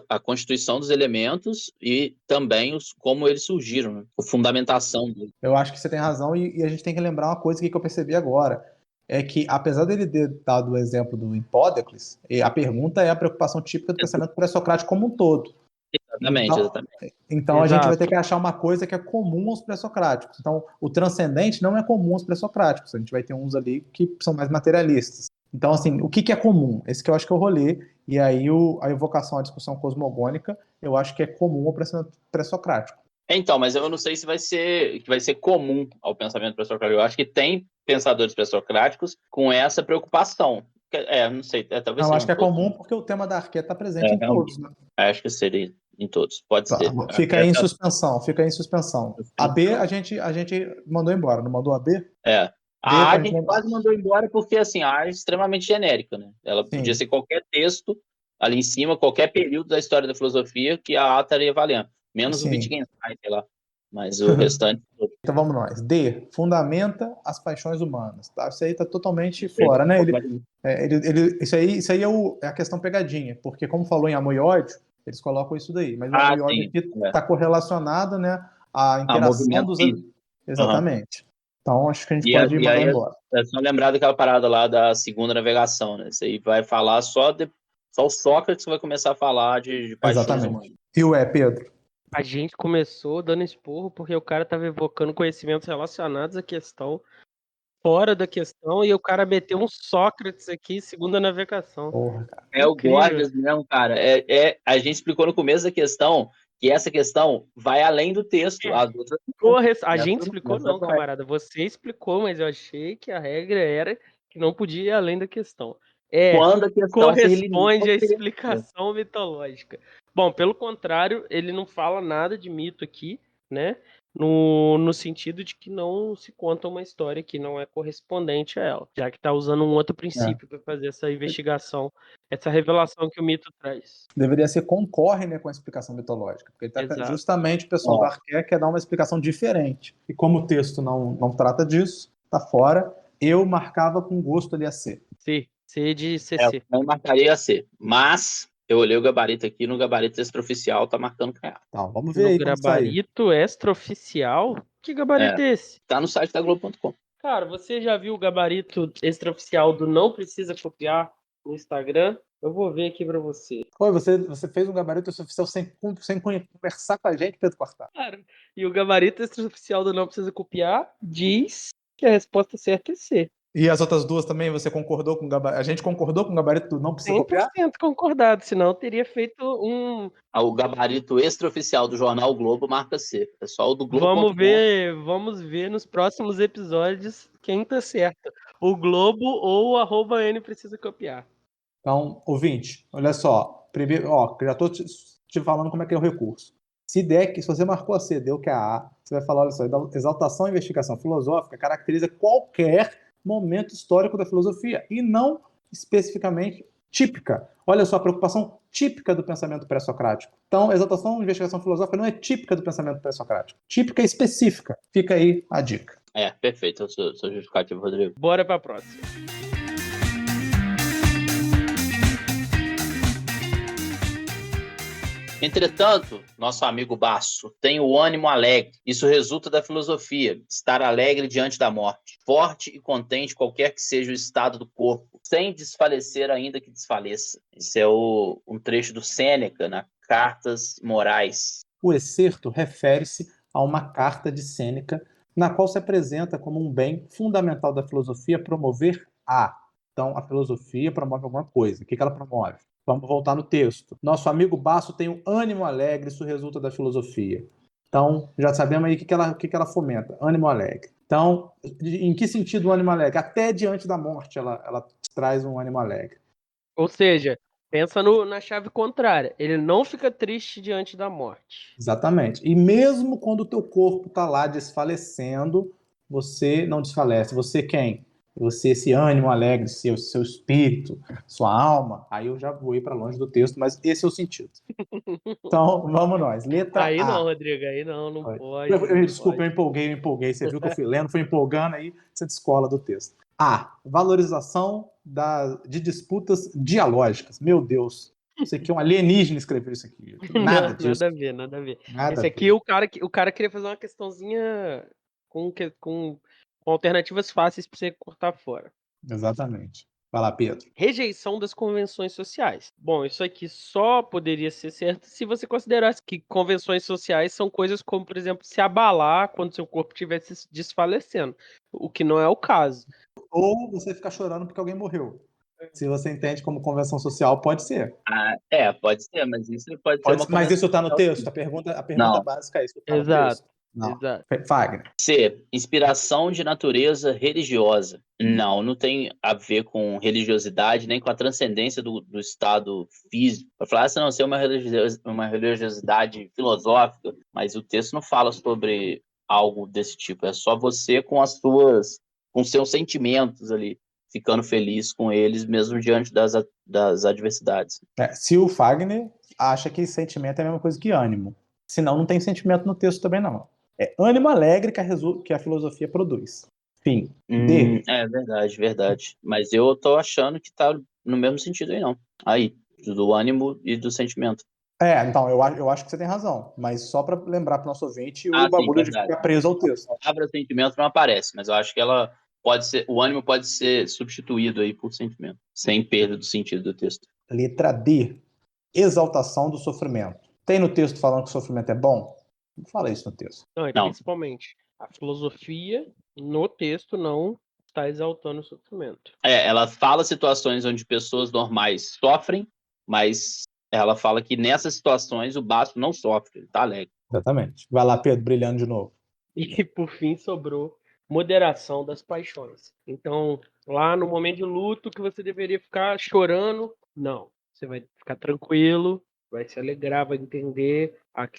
a constituição dos elementos e também como eles surgiram, né? A fundamentação deles. Eu acho que você tem razão e a gente tem que lembrar uma coisa que eu percebi agora. É que, apesar dele ter dado o exemplo do Empédocles, a pergunta é a preocupação típica do pensamento pré-socrático como um todo. Exatamente. Então a gente vai ter que achar uma coisa que é comum aos pré-socráticos. Então, o transcendente não é comum aos pré-socráticos. A gente vai ter uns ali que são mais materialistas. Então, assim, o que é comum? Esse que eu acho que é o rolê. E aí a evocação à discussão cosmogônica, eu acho que é comum ao pensamento pré-socrático. Então, mas eu não sei se vai ser comum ao pensamento pré-socrático. Eu acho que tem pensadores pré-socráticos com essa preocupação. Não sei, talvez Eu seja acho que é comum porque o tema da arqué está presente em todos, né? Acho que seria em todos, pode ser. Fica aí em suspensão. A B a gente mandou embora, não mandou a B? A gente quase mandou embora porque assim, a A é extremamente genérica, né? Ela podia ser qualquer texto ali em cima, qualquer período da história da filosofia que a A estaria valendo. Menos o Wittgenstein, sei lá. Mas o restante... Então vamos nós. D, fundamenta as paixões humanas. Tá? Isso aí tá totalmente fora, né? Isso aí é a questão pegadinha, porque como falou em amor e ódio, eles colocam isso daí. Mas o amor e ódio aqui está correlacionado, né, à interação dos... Exatamente. Então acho que a gente pode ir mandar embora. É só lembrar daquela parada lá da segunda navegação, né? Isso aí vai falar só o Sócrates vai começar a falar de paixões humanas. E o Pedro? A gente começou dando esporro porque o cara estava evocando conhecimentos relacionados à questão, fora da questão, e o cara meteu um Sócrates aqui, segunda navegação. Porra, cara. O Gorgias mesmo, cara. A gente explicou no começo da questão que essa questão vai além do texto. As outras... A gente explicou não, camarada. Você explicou, mas eu achei que a regra era que não podia ir além da questão. Quando a questão corresponde à explicação mitológica. Bom, pelo contrário, ele não fala nada de mito aqui, né? No sentido de que não se conta uma história que não é correspondente a ela, já que está usando um outro princípio para fazer essa investigação, essa revelação que o mito traz. Deveria ser concorre, né, com a explicação mitológica, porque justamente o pessoal da Arqué quer dar uma explicação diferente. E como o texto não trata disso, tá fora, eu marcava com gosto ali a C. C de CC. Eu marcaria a C, mas eu olhei o gabarito aqui, no gabarito extraoficial tá marcando canhado. Então, vamos ver aí. No gabarito extraoficial? Que gabarito é esse? Tá no site da Globo.com. Cara, você já viu o gabarito extraoficial do Não Precisa Copiar no Instagram? Eu vou ver aqui pra você. Oi, você fez um gabarito extraoficial sem conversar com a gente, Pedro Quartar. Cara, e o gabarito extraoficial do Não Precisa Copiar diz que a resposta certa é C. E as outras duas também, você concordou com o gabarito? A gente concordou com o gabarito do Não Precisa Copiar? 100% concordado, senão eu teria feito um... O gabarito extraoficial do jornal Globo marca C. É só o do Globo. Vamos ver nos próximos episódios quem tá certo. O Globo ou o @N Precisa Copiar. Então, ouvinte, olha só. Primeiro, já tô te falando como é que é o recurso. Se você marcou a C, deu que é a A, você vai falar, olha só, exaltação e investigação filosófica caracteriza qualquer momento histórico da filosofia e não especificamente típica. Olha só, a preocupação típica do pensamento pré-socrático. Então, a exaltação de investigação filosófica não é típica do pensamento pré-socrático. Típica e específica. Fica aí a dica. Perfeito. Eu sou justificativo, Rodrigo. Bora pra próxima. Entretanto, nosso amigo Basso tem o ânimo alegre. Isso resulta da filosofia, estar alegre diante da morte, forte e contente qualquer que seja o estado do corpo, sem desfalecer ainda que desfaleça. Esse é um trecho do Sêneca, na Cartas Morais. O excerto refere-se a uma carta de Sêneca, na qual se apresenta como um bem fundamental da filosofia promover a. Então, a filosofia promove alguma coisa. O que ela promove? Vamos voltar no texto. Nosso amigo Basso tem um ânimo alegre, isso resulta da filosofia. Então, já sabemos aí o que ela fomenta, ânimo alegre. Então, em que sentido o ânimo alegre? Até diante da morte ela traz um ânimo alegre. Ou seja, pensa na chave contrária. Ele não fica triste diante da morte. Exatamente. E mesmo quando o teu corpo está lá desfalecendo, você não desfalece. Você quem? Você, esse ânimo alegre, seu espírito, sua alma. Aí eu já vou para longe do texto, mas esse é o sentido. Então, vamos nós. Letra aí A. Não, Rodrigo, aí não pode. Desculpa, eu empolguei. Você viu que eu fui lendo, foi empolgando, aí você descola do texto. A. Valorização de disputas dialógicas. Meu Deus. Isso aqui é um alienígena escreveu isso aqui. Nada disso. Nada a ver. Nada Esse a aqui, ver. o cara queria fazer uma questãozinha com alternativas fáceis para você cortar fora. Exatamente. Vai lá, Pedro. Rejeição das convenções sociais. Bom, isso aqui só poderia ser certo se você considerasse que convenções sociais são coisas como, por exemplo, se abalar quando seu corpo estiver se desfalecendo, o que não é o caso. Ou você ficar chorando porque alguém morreu. Se você entende como convenção social, pode ser. Pode ser, mas isso pode ser uma Mas convenção isso está no social, texto? sim. A pergunta Não. básica é isso. Tá no Exato. texto? Não. Exato. Fagner. C. Inspiração de natureza religiosa. Não tem a ver com religiosidade, nem com a transcendência do estado físico. Para falar assim, não ser uma religiosidade filosófica, mas o texto não fala sobre algo desse tipo. É só você com seus sentimentos ali, ficando feliz com eles, mesmo diante das adversidades. Se o Fagner acha que sentimento é a mesma coisa que ânimo. Senão não tem sentimento no texto também, não. É ânimo alegre que a filosofia produz. Fim. D. Verdade. Mas eu tô achando que tá no mesmo sentido aí, não. Aí, do ânimo e do sentimento. Então, eu acho que você tem razão. Mas só para lembrar para o nosso ouvinte o bagulho de ficar preso ao texto. A palavra sentimento não aparece, mas eu acho que o ânimo pode ser substituído aí por sentimento, sem perda do sentido do texto. Letra D. Exaltação do sofrimento. Tem no texto falando que o sofrimento é bom? Não fala isso no texto. Não. Principalmente, a filosofia no texto não está exaltando o sofrimento. Ela fala situações onde pessoas normais sofrem, mas ela fala que nessas situações o Basso não sofre, ele tá alegre. Exatamente. Vai lá, Pedro, brilhando de novo. E por fim sobrou moderação das paixões. Então, lá no momento de luto que você deveria ficar chorando, não. Você vai ficar tranquilo, vai se alegrar, vai entender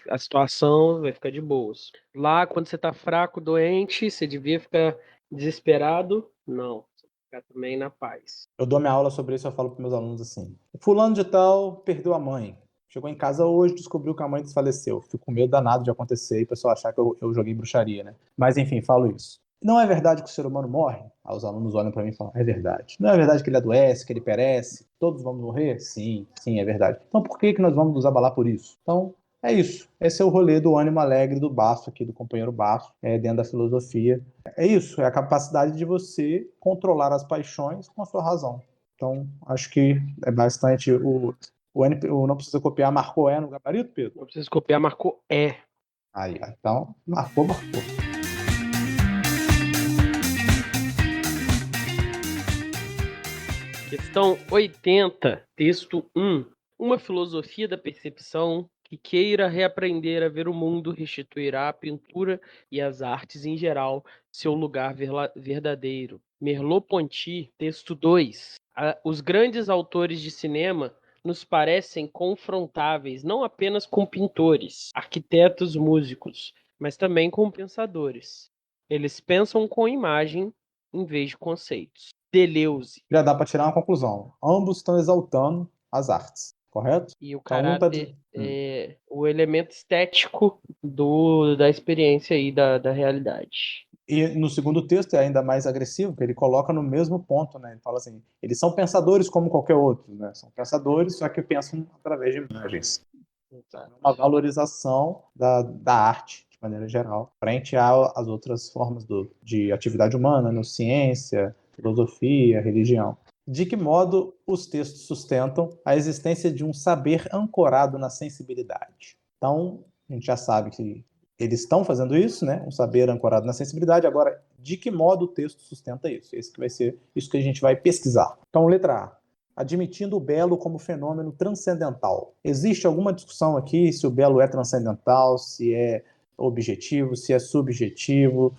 a situação, vai ficar de boas. Lá, quando você tá fraco, doente, você devia ficar desesperado, não. Você vai ficar também na paz. Eu dou minha aula sobre isso, eu falo para meus alunos assim: fulano de tal perdeu a mãe. Chegou em casa hoje, descobriu que a mãe desfaleceu. Fico com medo danado de acontecer e o pessoal achar que eu joguei bruxaria, né? Mas enfim, falo isso. Não é verdade que o ser humano morre? Aí os alunos olham para mim e falam: é verdade. Não é verdade que ele adoece, que ele perece? Todos vamos morrer? Sim, é verdade. Então por que nós vamos nos abalar por isso? Então é isso. Esse é o rolê do ânimo alegre do Basso aqui, do companheiro Basso, dentro da filosofia. É isso, é a capacidade de você controlar as paixões com a sua razão. Então acho que é bastante o não precisa copiar, marcou no gabarito, Pedro? Não precisa copiar, marcou Aí, então, marcou. Questão 80, texto 1. Uma filosofia da percepção que queira reaprender a ver o mundo restituirá a pintura e as artes em geral seu lugar verdadeiro. Merleau-Ponty, texto 2. Os grandes autores de cinema nos parecem confrontáveis não apenas com pintores, arquitetos, músicos, mas também com pensadores. Eles pensam com imagem em vez de conceitos. Deleuze. Já dá para tirar uma conclusão. Ambos estão exaltando as artes. correto? E o Então, caráter é o elemento estético da experiência aí, da realidade. E no segundo texto é ainda mais agressivo, porque ele coloca no mesmo ponto, né? Ele fala assim, eles são pensadores como qualquer outro, né? São pensadores, só que pensam através de imagens. Exato. Uma valorização da arte, de maneira geral, frente às outras formas de atividade humana, no ciência, filosofia, religião. De que modo os textos sustentam a existência de um saber ancorado na sensibilidade? Então, a gente já sabe que eles estão fazendo isso, né? Um saber ancorado na sensibilidade. Agora, de que modo o texto sustenta isso? Esse que vai ser isso que a gente vai pesquisar. Então, letra A. Admitindo o belo como fenômeno transcendental. Existe alguma discussão aqui se o belo é transcendental, se é objetivo, se é subjetivo?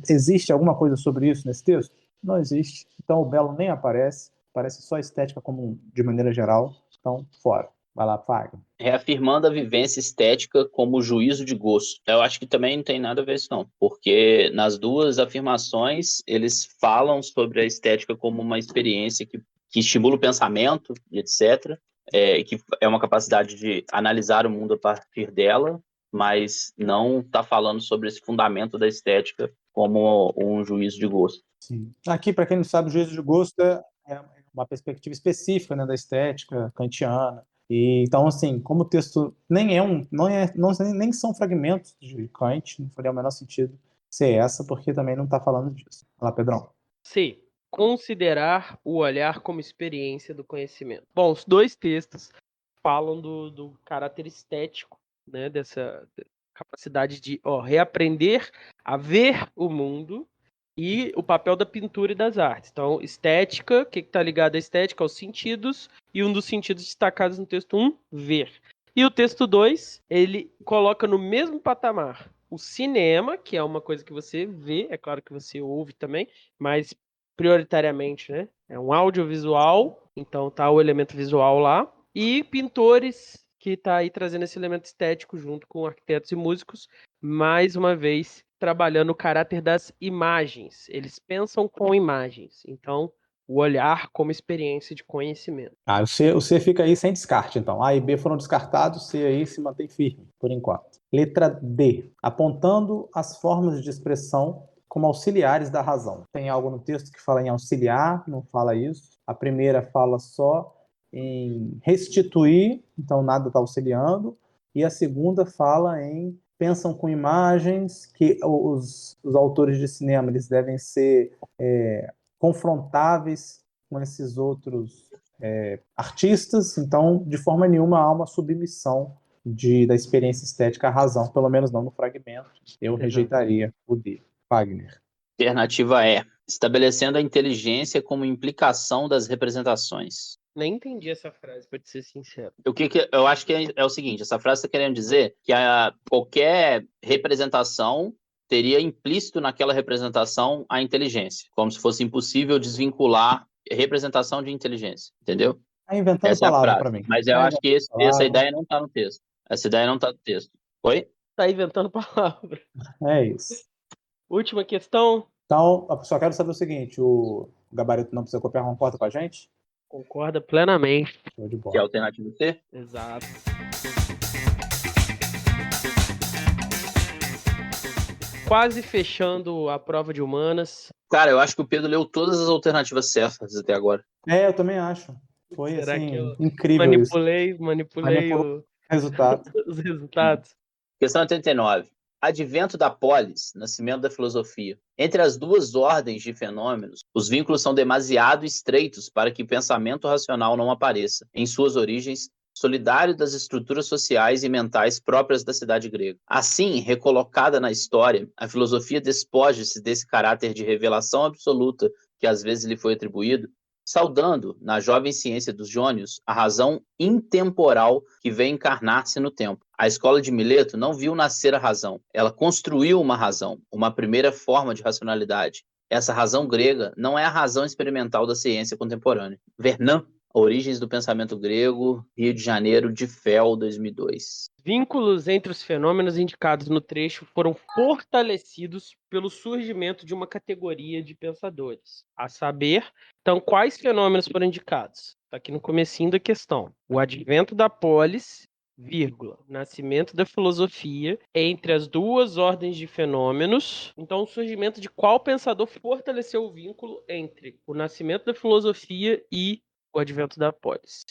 Existe alguma coisa sobre isso nesse texto? Não existe. Então, o belo nem aparece. Parece só estética como de maneira geral. Então, fora. Vai lá, Fagner. Reafirmando a vivência estética como juízo de gosto. Eu acho que também não tem nada a ver isso, não. Porque nas duas afirmações, eles falam sobre a estética como uma experiência que estimula o pensamento, etc. Que é uma capacidade de analisar o mundo a partir dela, mas não está falando sobre esse fundamento da estética como um juízo de gosto. Sim. Aqui, para quem não sabe, o juízo de gosto é uma perspectiva específica, né, da estética kantiana. E, então, assim, como o texto nem são fragmentos de Kant, não faria o menor sentido ser essa, porque também não está falando disso. Vai lá, Pedrão. C. Considerar o olhar como experiência do conhecimento. Bom, os dois textos falam do caráter estético, né, dessa capacidade de reaprender a ver o mundo e o papel da pintura e das artes. Então, estética, o que está ligado à estética? Aos sentidos, e um dos sentidos destacados no texto 1, ver. E o texto 2, ele coloca no mesmo patamar o cinema, que é uma coisa que você vê, é claro que você ouve também, mas prioritariamente, né? É um audiovisual, então tá o elemento visual lá, e pintores, que tá aí trazendo esse elemento estético junto com arquitetos e músicos, mais uma vez trabalhando o caráter das imagens. Eles pensam com imagens, então o olhar como experiência de conhecimento. O C fica aí sem descarte, então. A e B foram descartados, C aí se mantém firme, por enquanto. Letra D. Apontando as formas de expressão como auxiliares da razão. Tem algo no texto que fala em auxiliar, não fala isso. A primeira fala só em restituir, então nada está auxiliando. E a segunda fala em pensam com imagens, que os autores de cinema eles devem ser confrontáveis com esses outros artistas, então de forma nenhuma há uma submissão da experiência estética à razão, pelo menos não no fragmento. Eu rejeitaria o D. Wagner. Alternativa E. Estabelecendo a inteligência como implicação das representações. Nem entendi essa frase, para ser sincero. Eu acho que é o seguinte, essa frase está querendo dizer que qualquer representação teria implícito naquela representação a inteligência, como se fosse impossível desvincular representação de inteligência, entendeu? Está inventando Essa é a palavra frase. para mim. Mas eu acho que essa ideia não está no texto. Essa ideia não está no texto. Oi? Está inventando palavra. É isso. Última questão. Então, eu só quero saber o seguinte, o Gabarito Não Precisa Copiar concorda com a gente? Concorda plenamente. Show de bola. Que é a alternativa C? Exato. Quase fechando a prova de humanas. Cara, eu acho que o Pedro leu todas as alternativas certas até agora. Eu também acho. Foi Será assim, que eu incrível manipulei o resultado. os resultados? Questão 89. Advento da polis, nascimento da filosofia. Entre as duas ordens de fenômenos, os vínculos são demasiado estreitos para que pensamento racional não apareça, em suas origens, solidário das estruturas sociais e mentais próprias da cidade grega. Assim, recolocada na história, a filosofia despoja-se desse caráter de revelação absoluta que às vezes lhe foi atribuído, saudando, na jovem ciência dos jônios, a razão intemporal que vem encarnar-se no tempo. A escola de Mileto não viu nascer a razão, ela construiu uma razão, uma primeira forma de racionalidade. Essa razão grega não é a razão experimental da ciência contemporânea. Vernon, Origens do Pensamento Grego, Rio de Janeiro, de Fel, 2002. Vínculos entre os fenômenos indicados no trecho foram fortalecidos pelo surgimento de uma categoria de pensadores. A saber, então, quais fenômenos foram indicados? Tá aqui no comecinho da questão. O advento da polis, vírgula, nascimento da filosofia entre as duas ordens de fenômenos. Então, o surgimento de qual pensador fortaleceu o vínculo entre o nascimento da filosofia e o advento da polis?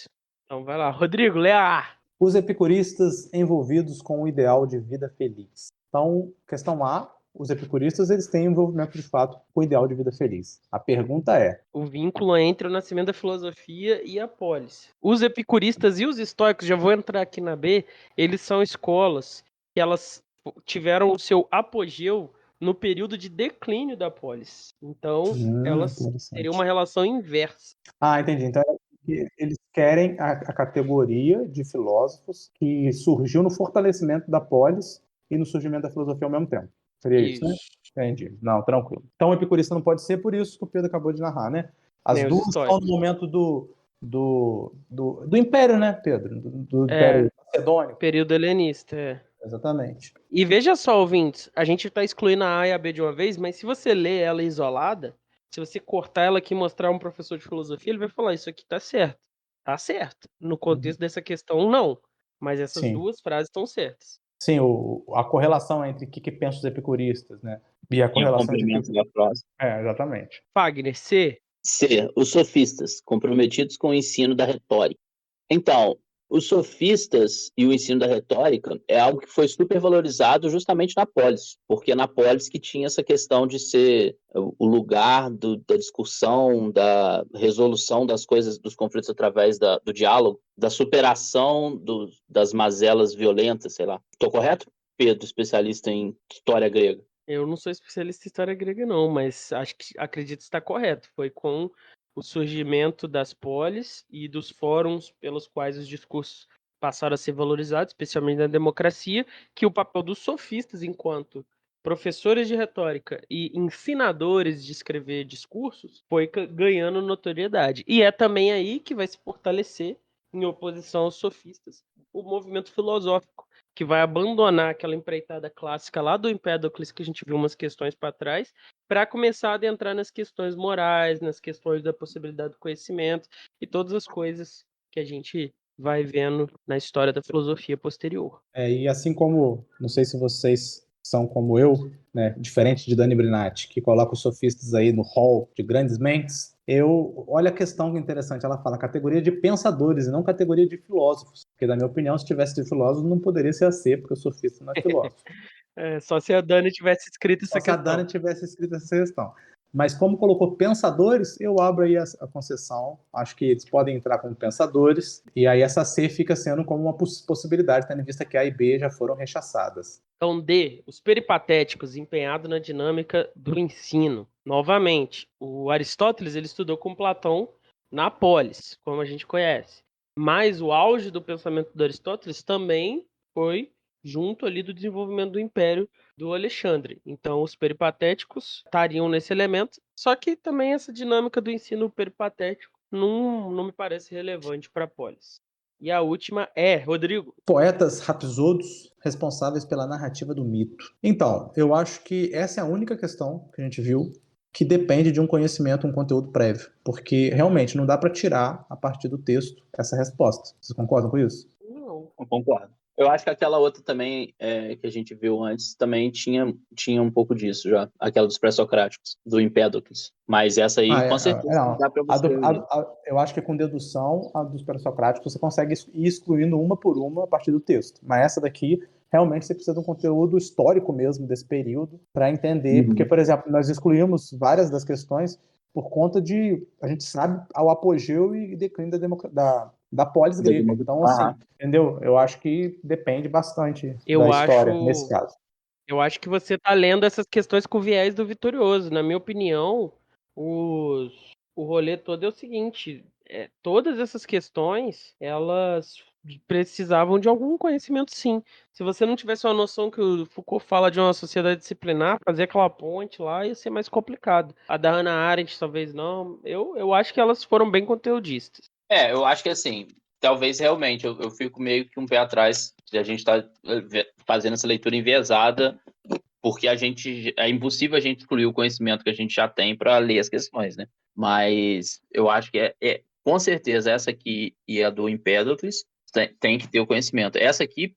Então, vai lá. Rodrigo, lê a A. Os epicuristas envolvidos com o ideal de vida feliz. Então, questão A, os epicuristas eles têm envolvimento de fato com o ideal de vida feliz. A pergunta é: O vínculo entre o nascimento da filosofia e a polis. Os epicuristas e os estoicos, já vou entrar aqui na B, eles são escolas que elas tiveram o seu apogeu no período de declínio da polis. Então, elas teriam uma interessante. relação inversa. Entendi. Então, eles querem a categoria de filósofos que surgiu no fortalecimento da polis e no surgimento da filosofia ao mesmo tempo. Seria isso, né? Isso. Entendi. Não, tranquilo. Então, o epicurista não pode ser por isso que o Pedro acabou de narrar, né? As Nem os duas estão estoicos. no momento do Império, né, Pedro? Do Império Macedônico. Período helenista, é. Exatamente. E veja só, ouvintes, a gente está excluindo a A e a B de uma vez, mas se você ler ela isolada, se você cortar ela aqui e mostrar um professor de filosofia, ele vai falar, isso aqui tá certo. Tá certo. No contexto dessa questão, não. Mas essas Sim. duas frases estão certas. Sim, a correlação entre o que pensam os epicuristas, né? E a E o correlação entre complemento da frase. exatamente. Fagner, C. C. Os sofistas, comprometidos com o ensino da retórica. Então, os sofistas e o ensino da retórica é algo que foi supervalorizado justamente na polis, porque é na polis que tinha essa questão de ser o lugar da discussão, da resolução das coisas, dos conflitos através do diálogo, da superação das mazelas violentas, sei lá. Estou correto? Pedro, especialista em história grega. Eu não sou especialista em história grega, não, mas acredito que está correto. Foi com o surgimento das polis e dos fóruns pelos quais os discursos passaram a ser valorizados, especialmente na democracia, que o papel dos sofistas, enquanto professores de retórica e ensinadores de escrever discursos, foi ganhando notoriedade. E é também aí que vai se fortalecer, em oposição aos sofistas, o movimento filosófico, que vai abandonar aquela empreitada clássica lá do Empédocles, que a gente viu umas questões para trás, para começar a adentrar nas questões morais, nas questões da possibilidade do conhecimento e todas as coisas que a gente vai vendo na história da filosofia posterior. E assim como, não sei se vocês são como eu, né, diferente de Dani Brinatti, que coloca os sofistas aí no hall de grandes mentes, olha a questão que interessante, ela fala categoria de pensadores e não categoria de filósofos, porque na minha opinião, se tivesse de filósofo, não poderia ser a C, porque o sofista não é filósofo. Só se a Dani tivesse escrito essa questão. Se a Dani tivesse escrito essa questão. Mas como colocou pensadores, eu abro aí a concessão. Acho que eles podem entrar como pensadores. E aí essa C fica sendo como uma possibilidade, tendo em vista que A e B já foram rechaçadas. Então, D, os peripatéticos empenhados na dinâmica do ensino. Novamente, o Aristóteles ele estudou com Platão na polis, como a gente conhece. Mas o auge do pensamento do Aristóteles também foi junto ali do desenvolvimento do Império do Alexandre. Então, os peripatéticos estariam nesse elemento, só que também essa dinâmica do ensino peripatético não me parece relevante para a polis. E a última é, Rodrigo. Poetas rapsodos responsáveis pela narrativa do mito. Então, eu acho que essa é a única questão que a gente viu que depende de um conhecimento, um conteúdo prévio. Porque realmente não dá para tirar, a partir do texto, essa resposta. Vocês concordam com isso? Não. Eu concordo. Eu acho que aquela outra também, que a gente viu antes, também tinha um pouco disso já. Aquela dos pré-socráticos, do Empédocles. Mas essa aí, com certeza, não dá para você... Eu acho que com dedução, a dos pré-socráticos, você consegue ir excluindo uma por uma a partir do texto. Mas essa daqui, realmente, você precisa de um conteúdo histórico mesmo desse período para entender. Porque, por exemplo, nós excluímos várias das questões por conta de... A gente sabe ao apogeu e declínio da polis grega. Então, assim, entendeu? Eu acho que depende bastante da história, nesse caso. Eu acho que você está lendo essas questões com o viés do vitorioso. Na minha opinião, o rolê todo é o seguinte: todas essas questões, elas precisavam de algum conhecimento, sim. Se você não tivesse uma noção que o Foucault fala de uma sociedade disciplinar, fazer aquela ponte lá ia ser mais complicado. A da Hannah Arendt, talvez não. Eu acho que elas foram bem conteudistas. Eu acho que assim, talvez realmente eu fico meio que um pé atrás de a gente estar fazendo essa leitura enviesada, porque é impossível a gente excluir o conhecimento que a gente já tem para ler as questões, né? Mas eu acho que com certeza, essa aqui e a do Empédocles tem que ter o conhecimento. Essa aqui,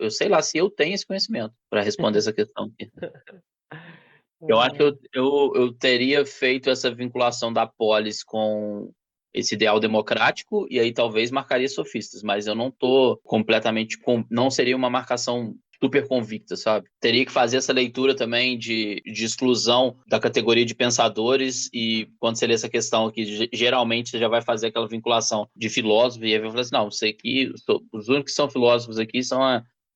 eu sei lá se eu tenho esse conhecimento para responder essa questão aqui. Eu acho que eu teria feito essa vinculação da polis com esse ideal democrático e aí talvez marcaria sofistas, mas eu não tô completamente... Não seria uma marcação super convicta, sabe? Teria que fazer essa leitura também de exclusão da categoria de pensadores e quando você lê essa questão aqui, geralmente você já vai fazer aquela vinculação de filósofo e aí vai falar assim, não, sei que os únicos que são filósofos aqui são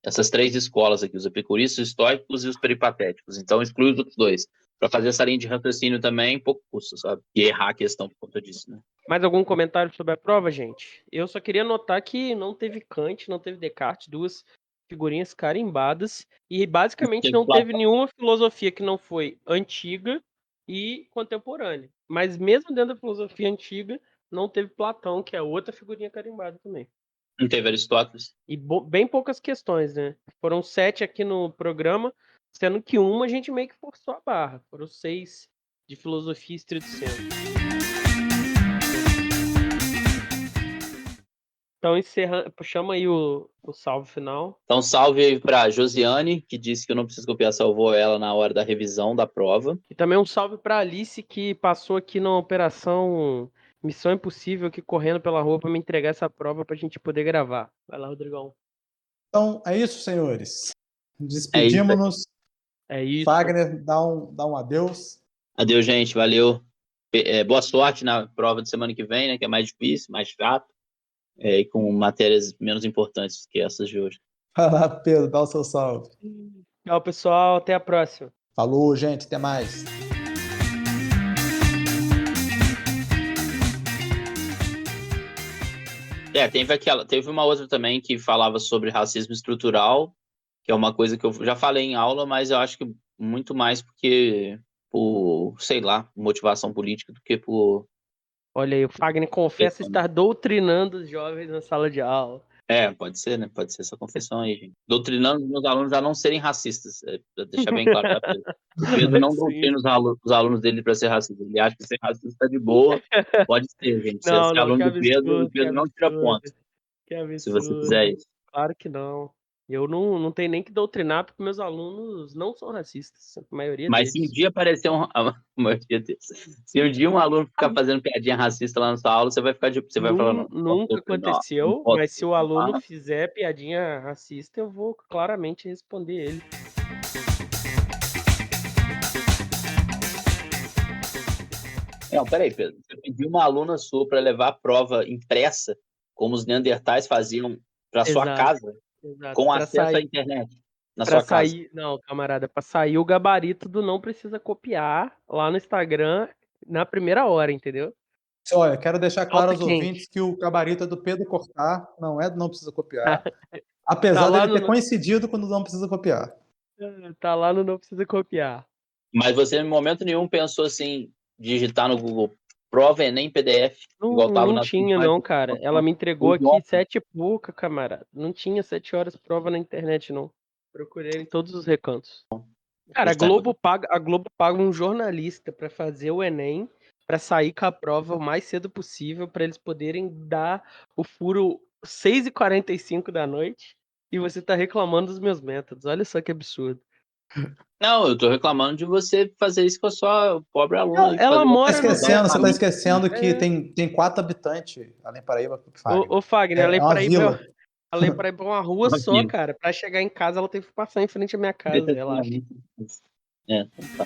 essas 3 escolas aqui, os epicuristas, os estoicos e os peripatéticos. Então exclui os outros 2. Para fazer essa linha de raciocínio também, pouco custa, sabe? E errar a questão por conta disso, né? Mais algum comentário sobre a prova, gente? Eu só queria notar que não teve Kant, não teve Descartes, 2 figurinhas carimbadas, e basicamente não teve nenhuma filosofia que não foi antiga e contemporânea. Mas mesmo dentro da filosofia antiga, não teve Platão, que é outra figurinha carimbada também. Não teve Aristóteles. E bem poucas questões, né? Foram 7 aqui no programa, sendo que uma a gente meio que forçou a barra. Foram 6 de filosofia estrito senso. Então, chama aí o salve final. Então, salve aí para Josiane, que disse que eu não preciso copiar, salvou ela na hora da revisão da prova. E também um salve para Alice, que passou aqui na operação Missão Impossível, aqui correndo pela rua para me entregar essa prova para a gente poder gravar. Vai lá, Rodrigão. Então, é isso, senhores. Despedimos-nos. É isso. Fagner, dá um adeus. Adeus, gente. Valeu. Boa sorte na prova de semana que vem, né? Que é mais difícil, mais chato. E com matérias menos importantes que essas de hoje. Vai lá, Pedro, dá o seu salve. Tchau, pessoal. Até a próxima. Falou, gente. Até mais. Teve uma outra também que falava sobre racismo estrutural, que é uma coisa que eu já falei em aula, mas eu acho que muito mais por, sei lá, motivação política do que por... Olha aí, o Fagner confessa estar doutrinando os jovens na sala de aula. Pode ser, né? Pode ser essa confissão aí, gente. Doutrinando os meus alunos a não serem racistas. Pra deixar bem claro, tá, Pedro? O Pedro não doutrina os alunos dele para ser racista. Ele acha que ser racista tá de boa. Pode ser, gente. Se você é aluno do Pedro, o Pedro não tira ponto. Se você fizer isso. Claro que não. Eu não tenho nem que doutrinar, porque meus alunos não são racistas. A maioria Mas deles. se um dia aparecer se um dia um aluno ficar fazendo piadinha racista lá na sua aula, você vai ficar você vai falar, não. Nunca aconteceu, mas se o aluno fizer piadinha racista, eu vou claramente responder ele. Não, peraí, Pedro. Você pediu uma aluna sua para levar a prova impressa, como os neandertais faziam, para sua casa, com acesso à internet, na sua casa. Não, camarada, para sair o gabarito do não precisa copiar lá no Instagram na primeira hora, entendeu? Olha, quero deixar claro aos ouvintes que o gabarito é do Pedro Cortar, não precisa copiar. Apesar dele ter coincidido quando não precisa copiar. Tá lá no não precisa copiar. Mas você, em momento nenhum, pensou assim, digitar no Google prova Enem PDF? Não tinha, não, cara. Ela me entregou aqui 7 e pouca, camarada. Não tinha 7 horas prova na internet, não. Procurei em todos os recantos. Cara, a Globo paga um jornalista para fazer o Enem, para sair com a prova o mais cedo possível, para eles poderem dar o furo 6h45 da noite, e você tá reclamando dos meus métodos. Olha só que absurdo. Não, eu tô reclamando de você fazer isso com a sua pobre aluna. Ela mora Você tá esquecendo que tem 4 habitantes, além Paraíba. Ô, Fagner, além Paraíba é uma rua só, cara. Pra chegar em casa, ela teve que passar em frente à minha casa, relaxa. Tá.